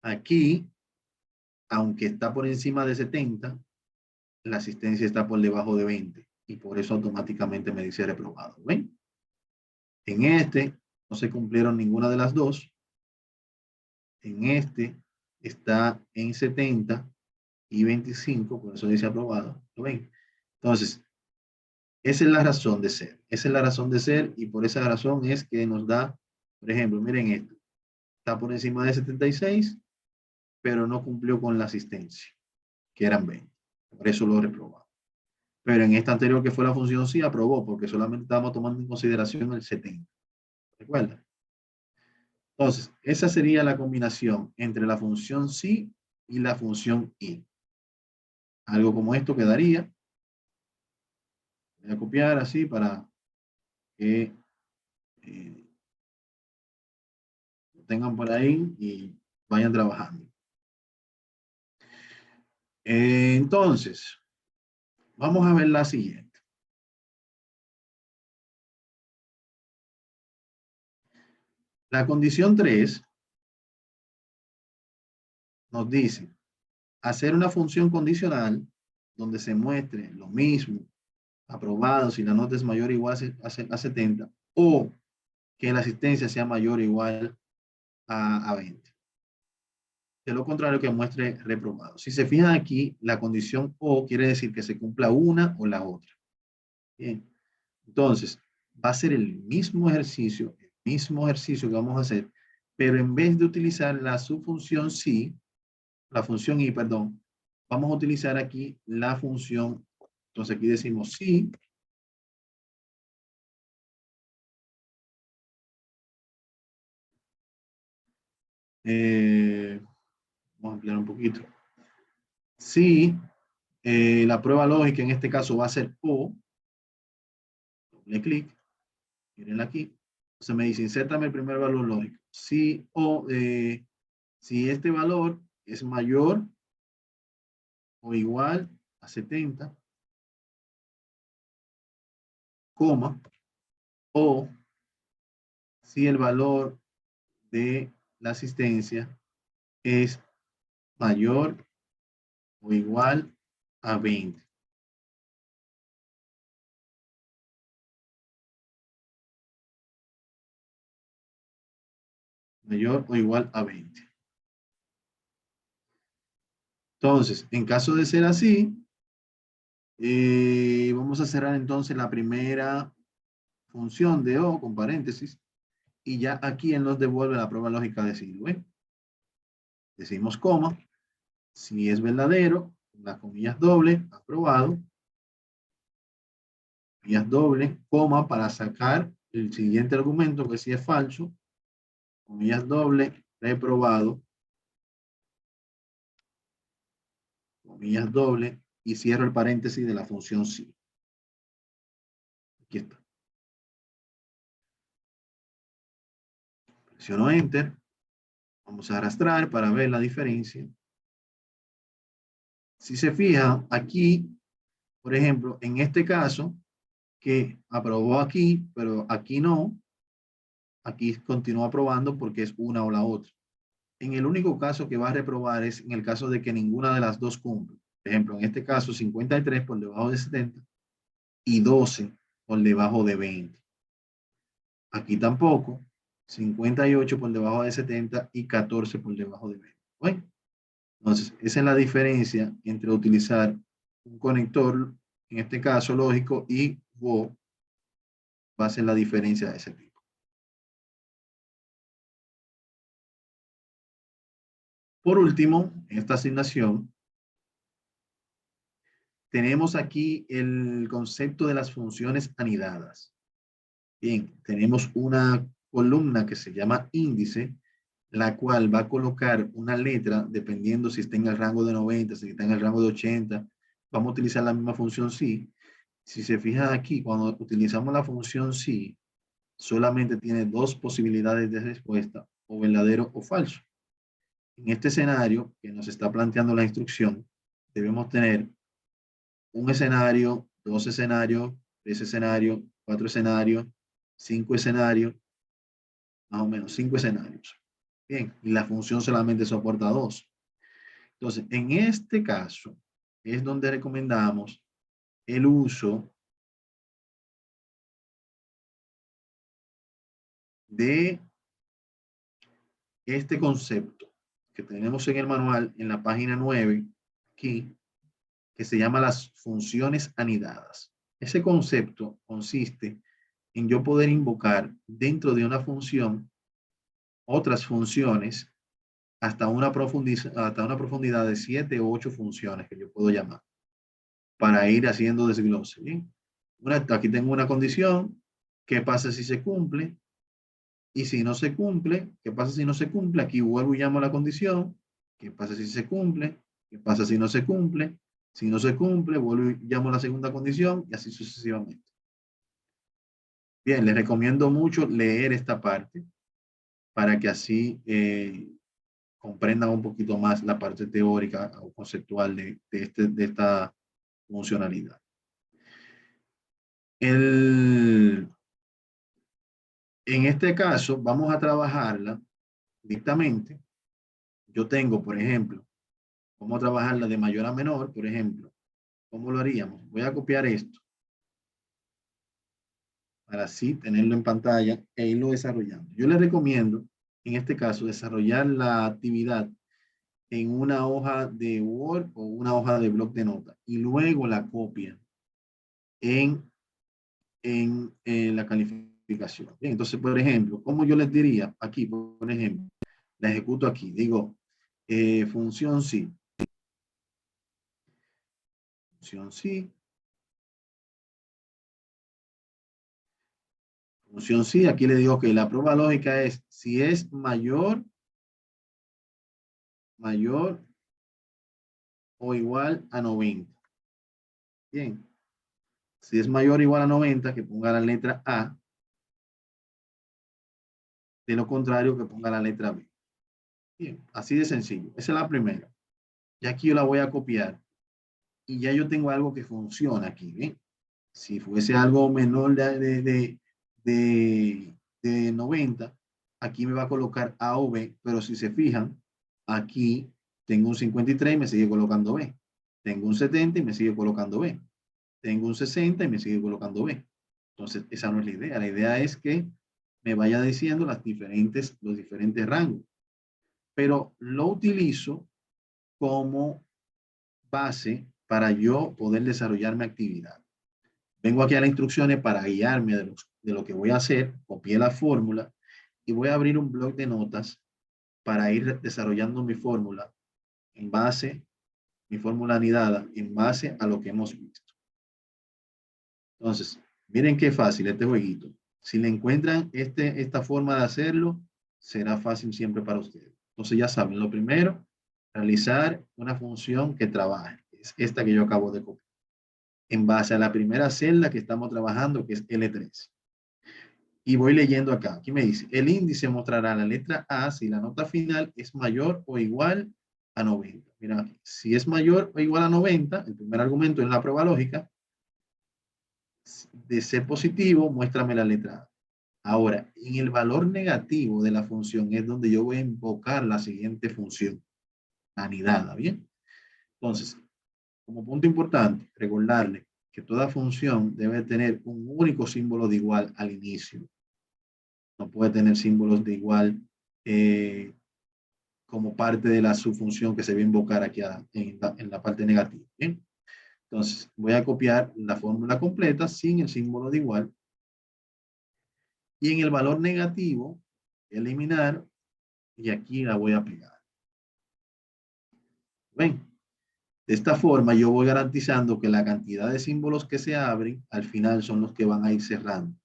Aquí, aunque está por encima de 70, la asistencia está por debajo de 20. Y por eso automáticamente me dice reprobado. ¿Ven? En este no se cumplieron ninguna de las dos. En este está en 70 y 25, por eso dice aprobado. ¿Lo ven? Entonces, esa es la razón de ser. Esa es la razón de ser y por esa razón es que nos da, por ejemplo, miren esto. Está por encima de 76, pero no cumplió con la asistencia, que eran 20. Por eso lo reprobamos. Pero en esta anterior que fue la función sí aprobó, porque solamente estábamos tomando en consideración el 70. ¿Recuerdan? Entonces, esa sería la combinación entre la función sí y la función y. Algo como esto quedaría. Voy a copiar así para que lo tengan por ahí y vayan trabajando. Entonces, vamos a ver la siguiente. La condición 3 nos dice hacer una función condicional donde se muestre lo mismo, aprobado si la nota es mayor o igual a 70, o que la asistencia sea mayor o igual a 20. De lo contrario, que muestre reprobado. Si se fijan aquí, la condición o quiere decir que se cumpla una o la otra. Bien. Entonces, va a ser el mismo ejercicio que vamos a hacer, pero en vez de utilizar la subfunción sí, la función y, perdón, vamos a utilizar aquí la función. Entonces aquí decimos sí. Vamos a ampliar un poquito. Sí, la prueba lógica en este caso va a ser o. Doble clic. Miren aquí. Entonces me dice, insértame el primer valor lógico. Sí o si este valor es mayor o igual a 70, coma, o si el valor de la asistencia es mayor o igual a 20. Mayor o igual a 20. Entonces, en caso de ser así, vamos a cerrar entonces la primera función de O con paréntesis y ya aquí él nos devuelve la prueba lógica de siglo. Decimos coma, Si es verdadero, las comillas dobles, aprobado, comillas dobles, coma, para sacar el siguiente argumento, que si es falso, comillas dobles, reprobado, comillas dobles, y cierro el paréntesis de la función sí. Aquí está. Presiono Enter. Vamos a arrastrar para ver la diferencia. Si se fija, aquí, por ejemplo, en este caso, que aprobó aquí, pero aquí no, aquí continúa aprobando porque es una o la otra. En el único caso que va a reprobar es en el caso de que ninguna de las dos cumple. Por ejemplo, en este caso, 53 por debajo de 70 y 12 por debajo de 20. Aquí tampoco, 58 por debajo de 70 y 14 por debajo de 20. Bueno, entonces, esa es la diferencia entre utilizar un conector, en este caso lógico, y WO, va a ser la diferencia de ese tipo. Por último, en esta asignación, tenemos aquí el concepto de las funciones anidadas. Bien, tenemos una columna que se llama índice, la cual va a colocar una letra dependiendo si está en el rango de 90, si está en el rango de 80. Vamos a utilizar la misma función sí. Si se fijan aquí, cuando utilizamos la función sí, solamente tiene dos posibilidades de respuesta, o verdadero o falso. En este escenario que nos está planteando la instrucción, debemos tener un escenario, dos escenarios, tres escenarios, cuatro escenarios, cinco escenarios, más o menos 5 escenarios. Bien, y la función solamente soporta 2. Entonces, en este caso, es donde recomendamos el uso de este concepto que tenemos en el manual, en la página 9, aquí, que se llama las funciones anidadas. Ese concepto consiste en yo poder invocar dentro de una función otras funciones hasta una profundidad de 7 o 8 funciones que yo puedo llamar para ir haciendo desglose. ¿Bien? Aquí tengo una condición. ¿Qué pasa si se cumple? Y si no se cumple, ¿qué pasa si no se cumple? Aquí vuelvo y llamo la condición. ¿Qué pasa si se cumple? ¿Qué pasa si no se cumple? Si no se cumple, vuelvo y llamo la segunda condición y así sucesivamente. Bien, les recomiendo mucho leer esta parte para que así comprendan un poquito más la parte teórica o conceptual de esta funcionalidad. En este caso, vamos a trabajarla directamente. Yo tengo, por ejemplo, vamos a trabajarla de mayor a menor, por ejemplo. ¿Cómo lo haríamos? Voy a copiar esto para así tenerlo en pantalla e irlo desarrollando. Yo les recomiendo, en este caso, desarrollar la actividad en una hoja de Word o una hoja de bloc de notas y luego la copian en la calificación. Bien, entonces, por ejemplo, como yo les diría aquí, por ejemplo, la ejecuto aquí, digo, función sí. Función sí. Función sí, aquí le digo que la prueba lógica es si es mayor o igual a 90. Bien. Si es mayor o igual a 90, que ponga la letra A. De lo contrario, que ponga la letra B. Bien, así de sencillo. Esa es la primera. Y aquí yo la voy a copiar. Y ya yo tengo algo que funciona aquí. ¿Bien? Si fuese algo menor de 90, aquí me va a colocar A o B. Pero si se fijan, aquí tengo un 53 y me sigue colocando B. Tengo un 70 y me sigue colocando B. Tengo un 60 y me sigue colocando B. Entonces, esa no es la idea. La idea es que me vaya diciendo los diferentes rangos. Pero lo utilizo como base para yo poder desarrollar mi actividad. Vengo aquí a las instrucciones para guiarme de lo que voy a hacer. Copié la fórmula y voy a abrir un bloc de notas para ir desarrollando mi fórmula en base, mi fórmula anidada, en base a lo que hemos visto. Entonces, miren qué fácil este jueguito. Si le encuentran esta forma de hacerlo, será fácil siempre para ustedes. Entonces ya saben, lo primero, realizar una función que trabaje. Es esta que yo acabo de copiar. En base a la primera celda que estamos trabajando, que es L3. Y voy leyendo acá. Aquí me dice, el índice mostrará la letra A si la nota final es mayor o igual a 90. Mira, si es mayor o igual a 90, el primer argumento en la prueba lógica, de ser positivo, muéstrame la letra A. Ahora, en el valor negativo de la función es donde yo voy a invocar la siguiente función, anidada, ¿bien? Entonces, como punto importante, recordarle que toda función debe tener un único símbolo de igual al inicio. No puede tener símbolos de igual como parte de la subfunción que se va a invocar aquí en la parte negativa, ¿bien? Entonces, voy a copiar la fórmula completa sin el símbolo de igual. Y en el valor negativo, eliminar, y aquí la voy a pegar. ¿Ven? De esta forma yo voy garantizando que la cantidad de símbolos que se abren al final son los que van a ir cerrando.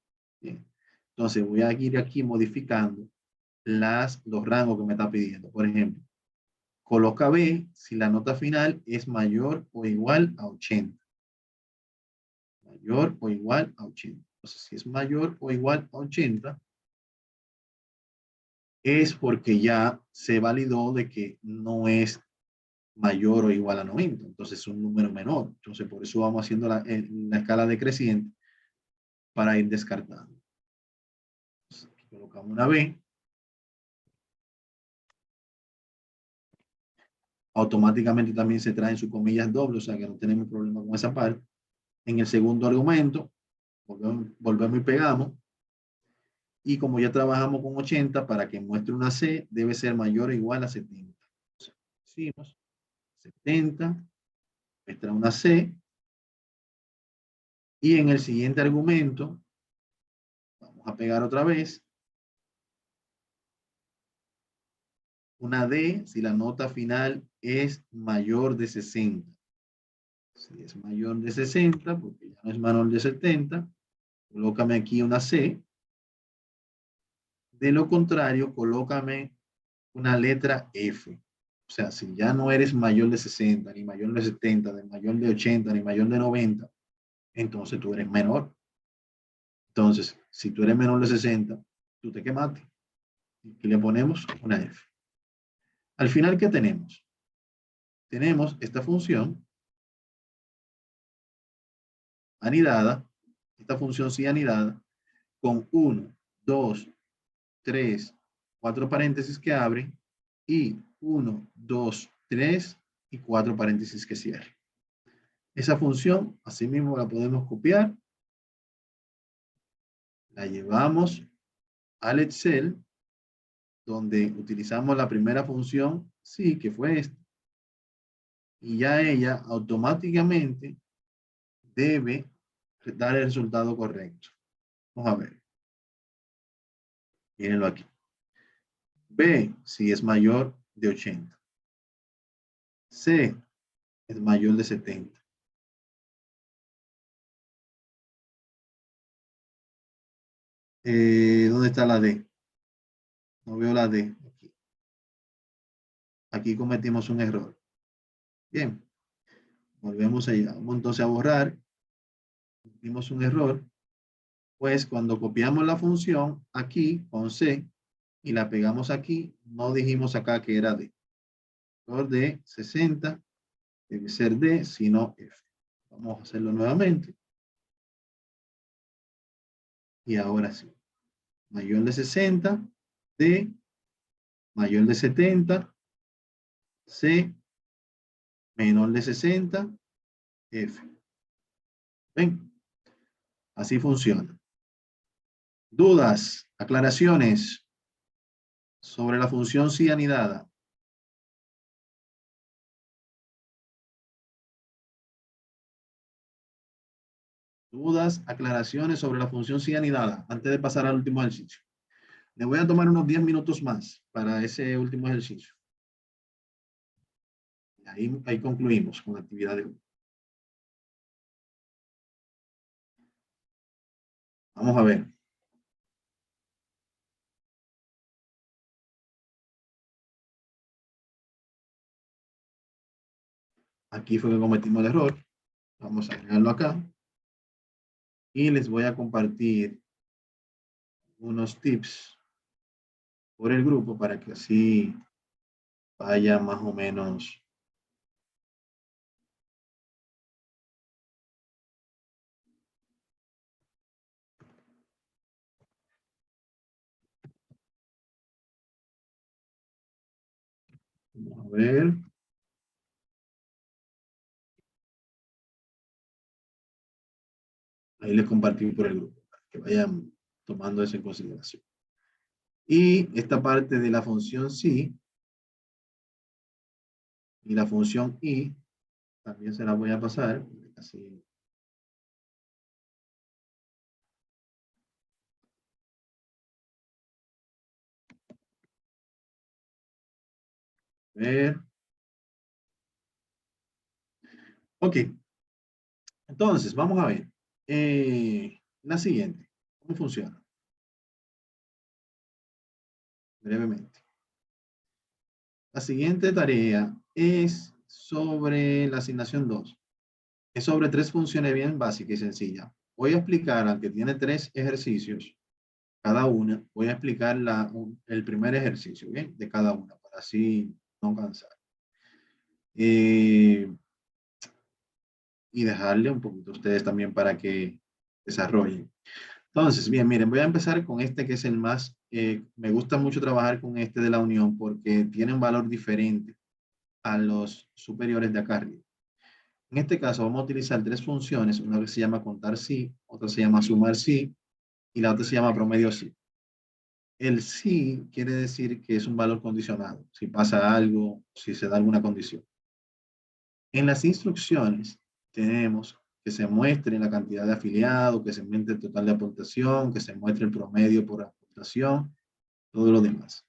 Bien. Entonces voy a ir aquí modificando los rangos que me está pidiendo. Por ejemplo, coloca B si la nota final es mayor o igual a 80. Mayor o igual a 80. Entonces si es mayor o igual a 80, es porque ya se validó de que no es mayor o igual a 90. Entonces es un número menor. Entonces por eso vamos haciendo la escala decreciente para ir descartando. Entonces, aquí colocamos una B. Automáticamente también se traen sus comillas dobles, o sea que no tenemos problema con esa parte. En el segundo argumento, volvemos y pegamos. Y como ya trabajamos con 80, para que muestre una C, debe ser mayor o igual a 70. Decimos 70, muestra una C. Y en el siguiente argumento, vamos a pegar otra vez. Una D si la nota final es mayor de 60. Si es mayor de 60, porque ya no es menor de 70, colócame aquí una C. De lo contrario, colócame una letra F. O sea, si ya no eres mayor de 60, ni mayor de 70, ni mayor de 80, ni mayor de 90, entonces tú eres menor. Entonces, si tú eres menor de 60, tú te quemaste. Y le ponemos una F. Al final, ¿qué tenemos? Tenemos esta función anidada, esta función sí anidada, con 1, 2, 3, 4 paréntesis que abren y 1, 2, 3 y 4 paréntesis que cierran. Esa función, asimismo, la podemos copiar, la llevamos al Excel, donde utilizamos la primera función, sí, que fue esta, y ya ella automáticamente debe dar el resultado correcto. Vamos a ver. Mírenlo aquí. B, si es mayor de 80. C, es mayor de 70. ¿Dónde está la D? No veo la D. Aquí. Aquí cometimos un error. Bien. Volvemos allá. Vamos entonces a borrar. Cometimos un error. Pues cuando copiamos la función aquí con C y la pegamos aquí, no dijimos acá que era D. Error de 60 debe ser D, sino F. Vamos a hacerlo nuevamente. Y ahora sí. Mayor de 60, D. Mayor de 70, C. Menor de 60, F. ¿Ven? Así funciona. ¿Dudas? ¿Aclaraciones sobre la función sí anidada? ¿Dudas? ¿Aclaraciones sobre la función sí anidada? Antes de pasar al último ejercicio. Le voy a tomar unos 10 minutos más para ese último ejercicio. Ahí concluimos con la actividad de hoy. Vamos a ver. Aquí fue que cometimos el error. Vamos a agregarlo acá. Y les voy a compartir unos tips por el grupo para que así vaya más o menos. Vamos a ver. Ahí les compartí por el grupo para que vayan tomando eso en consideración. Y esta parte de la función sí y la función y también se la voy a pasar. Así. A ver. Ok. Entonces, vamos a ver. La siguiente. ¿Cómo funciona? Brevemente. La siguiente tarea es sobre la asignación 2. Es sobre 3 funciones bien básicas y sencillas. Voy a explicar, aunque tiene 3 ejercicios, cada una, voy a explicar el primer ejercicio, ¿bien? De cada una, para así no cansar. Y dejarle un poquito a ustedes también para que desarrollen. Entonces, bien, miren, voy a empezar con este que es el más, me gusta mucho trabajar con este de la unión porque tiene un valor diferente a los superiores de acá arriba. En este caso vamos a utilizar 3 funciones, una que se llama contar sí, otra se llama sumar sí y la otra se llama promedio sí. El sí quiere decir que es un valor condicionado, si pasa algo, si se da alguna condición. En las instrucciones tenemos que se muestre la cantidad de afiliados, que se muestre el total de aportación, que se muestre el promedio por aportación, todo lo demás.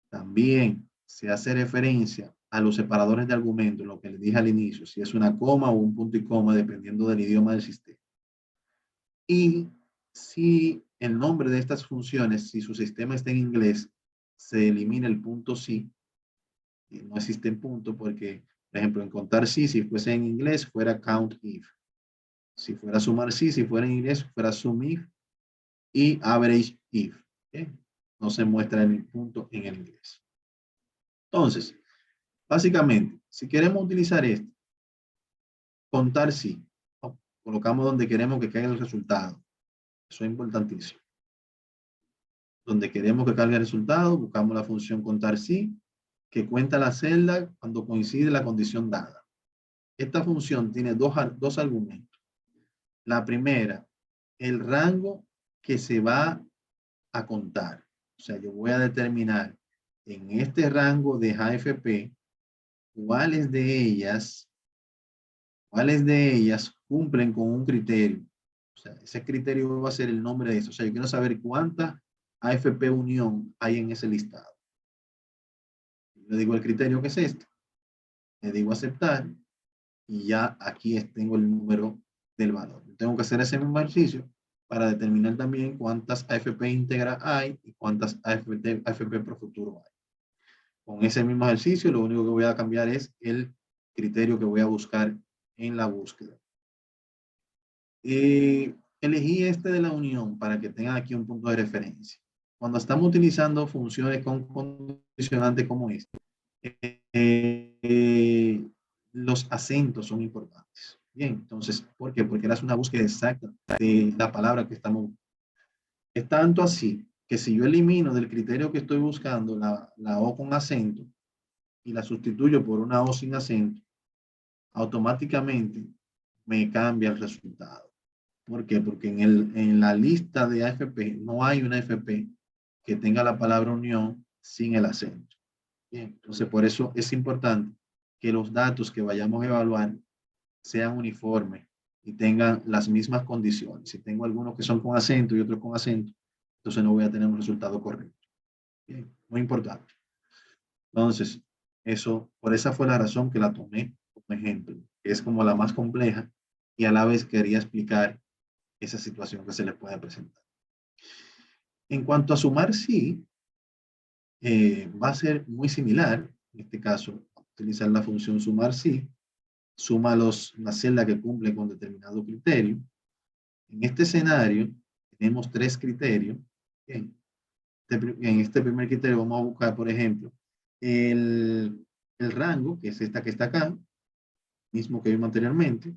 También se hace referencia a los separadores de argumentos, lo que les dije al inicio, si es una coma o un punto y coma, dependiendo del idioma del sistema. Y si el nombre de estas funciones, si su sistema está en inglés, se elimina el punto sí, y no existe el punto porque, por ejemplo, en contar sí, si fuese en inglés, fuera count if. Si fuera sumar sí, si fuera en inglés, fuera sum if y average if. ¿Okay? No se muestra el punto en el inglés. Entonces, básicamente, si queremos utilizar esto, contar sí, ¿no? Colocamos donde queremos que caiga el resultado. Eso es importantísimo. Donde queremos que caiga el resultado, buscamos la función contar sí, que cuenta la celda cuando coincide la condición dada. Esta función tiene dos argumentos. La primera, el rango que se va a contar. O sea, yo voy a determinar en este rango de AFP cuáles de ellas cumplen con un criterio. O sea, ese criterio va a ser el nombre de eso. O sea, yo quiero saber cuántas AFP unión hay en ese listado. Le digo el criterio que es este. Le digo aceptar y ya aquí tengo el número del valor. Tengo que hacer ese mismo ejercicio para determinar también cuántas AFP íntegra hay y cuántas AFP pro futuro hay. Con ese mismo ejercicio, lo único que voy a cambiar es el criterio que voy a buscar en la búsqueda. Elegí este de la unión para que tengan aquí un punto de referencia. Cuando estamos utilizando funciones con condicionantes como este, los acentos son importantes. Bien, entonces, ¿por qué? Porque es una búsqueda exacta de la palabra que estamos buscando. Es tanto así que si yo elimino del criterio que estoy buscando la O con acento y la sustituyo por una O sin acento, automáticamente me cambia el resultado. ¿Por qué? Porque en la lista de AFP no hay una AFP que tenga la palabra unión sin el acento. Bien, entonces por eso es importante que los datos que vayamos a evaluar sean uniformes y tengan las mismas condiciones. Si tengo algunos que son con acento y otros con acento, entonces no voy a tener un resultado correcto. Bien, muy importante. Entonces, Por esa fue la razón que la tomé como ejemplo, que es como la más compleja y a la vez quería explicar esa situación que se le puede presentar. En cuanto a sumar, sí, va a ser muy similar. En este caso, utilizar la función sumar sí, suma la celda que cumple con determinado criterio. En este escenario, tenemos 3 criterios. Bien. En este primer criterio vamos a buscar, por ejemplo, el rango, que es esta que está acá, mismo que vimos anteriormente.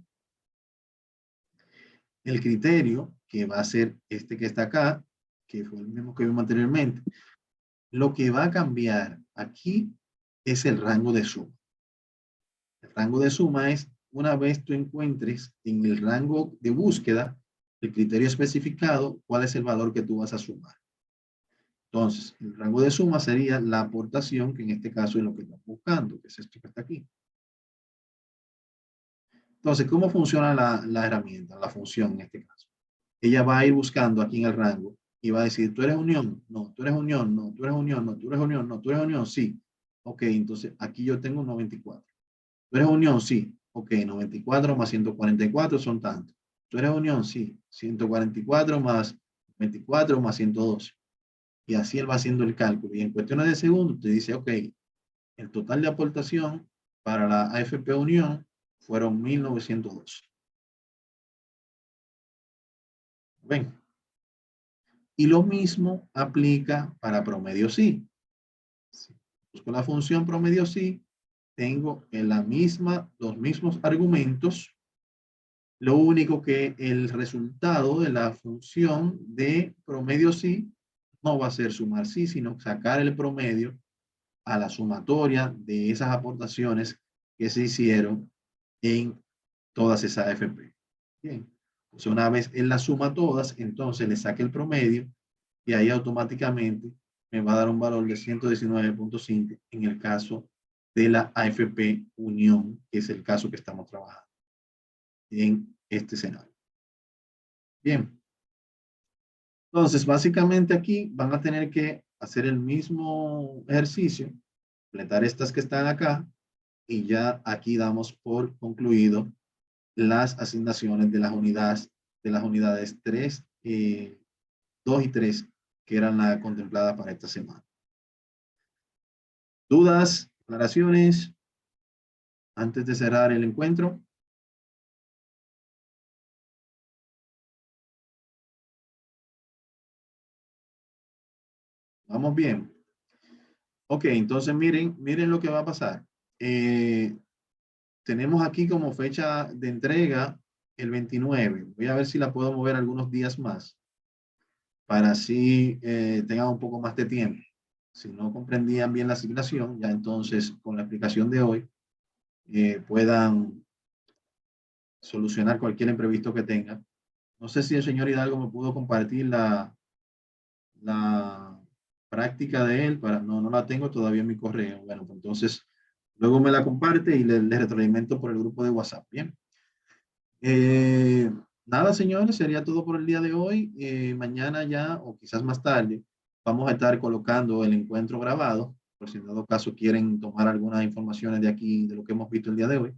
El criterio, que va a ser este que está acá, que fue el mismo que vimos anteriormente. Lo que va a cambiar aquí es el rango de suma. El rango de suma es una vez tú encuentres en el rango de búsqueda el criterio especificado, cuál es el valor que tú vas a sumar. Entonces, el rango de suma sería la aportación, que en este caso es lo que estamos buscando, que es esto que está aquí. Entonces, ¿cómo funciona la herramienta, la función en este caso? Ella va a ir buscando aquí en el rango y va a decir, ¿tú eres unión? No, tú eres unión, no, tú eres unión, no, tú eres unión, no, tú eres unión, sí. Ok, entonces aquí yo tengo 94. ¿Tú eres unión? Sí. Ok, 94 más 144 son tantos. ¿Tú eres unión? Sí. 144 más 24 más 112. Y así él va haciendo el cálculo. Y en cuestiones de segundos te dice, ok, el total de aportación para la AFP Unión fueron 1902. ¿Ven? Y lo mismo aplica para promedio sí. Con la función promedio sí, tengo los mismos argumentos. Lo único que el resultado de la función de promedio sí no va a ser sumar sí, sino sacar el promedio a la sumatoria de esas aportaciones que se hicieron en todas esas AFP. Bien. O sea, una vez él las suma todas, entonces le saque el promedio y ahí automáticamente me va a dar un valor de 119.5 en el caso de la AFP Unión, que es el caso que estamos trabajando en este escenario. Bien. Entonces, básicamente aquí van a tener que hacer el mismo ejercicio, completar estas que están acá, y ya aquí damos por concluido las asignaciones de las unidades 3, 2 y 3, que eran las contempladas para esta semana. ¿Dudas? ¿Aclaraciones? Antes de cerrar el encuentro. Vamos bien. Ok, entonces miren lo que va a pasar. Tenemos aquí como fecha de entrega el 29. Voy a ver si la puedo mover algunos días más para así tengan un poco más de tiempo. Si no comprendían bien la asignación, ya entonces con la explicación de hoy puedan solucionar cualquier imprevisto que tengan. No sé si el señor Hidalgo me pudo compartir la práctica de él, no la tengo todavía en mi correo. Bueno, pues entonces luego me la comparte y le retroalimento por el grupo de WhatsApp. Bien. Nada, señores, sería todo por el día de hoy. Mañana ya, o quizás más tarde, vamos a estar colocando el encuentro grabado, por si en dado caso quieren tomar algunas informaciones de aquí, de lo que hemos visto el día de hoy.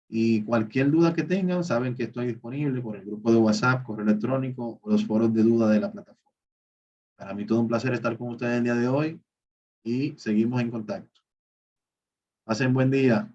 Y cualquier duda que tengan, saben que estoy disponible por el grupo de WhatsApp, correo electrónico o los foros de duda de la plataforma. Para mí todo un placer estar con ustedes el día de hoy y seguimos en contacto. Pasen buen día.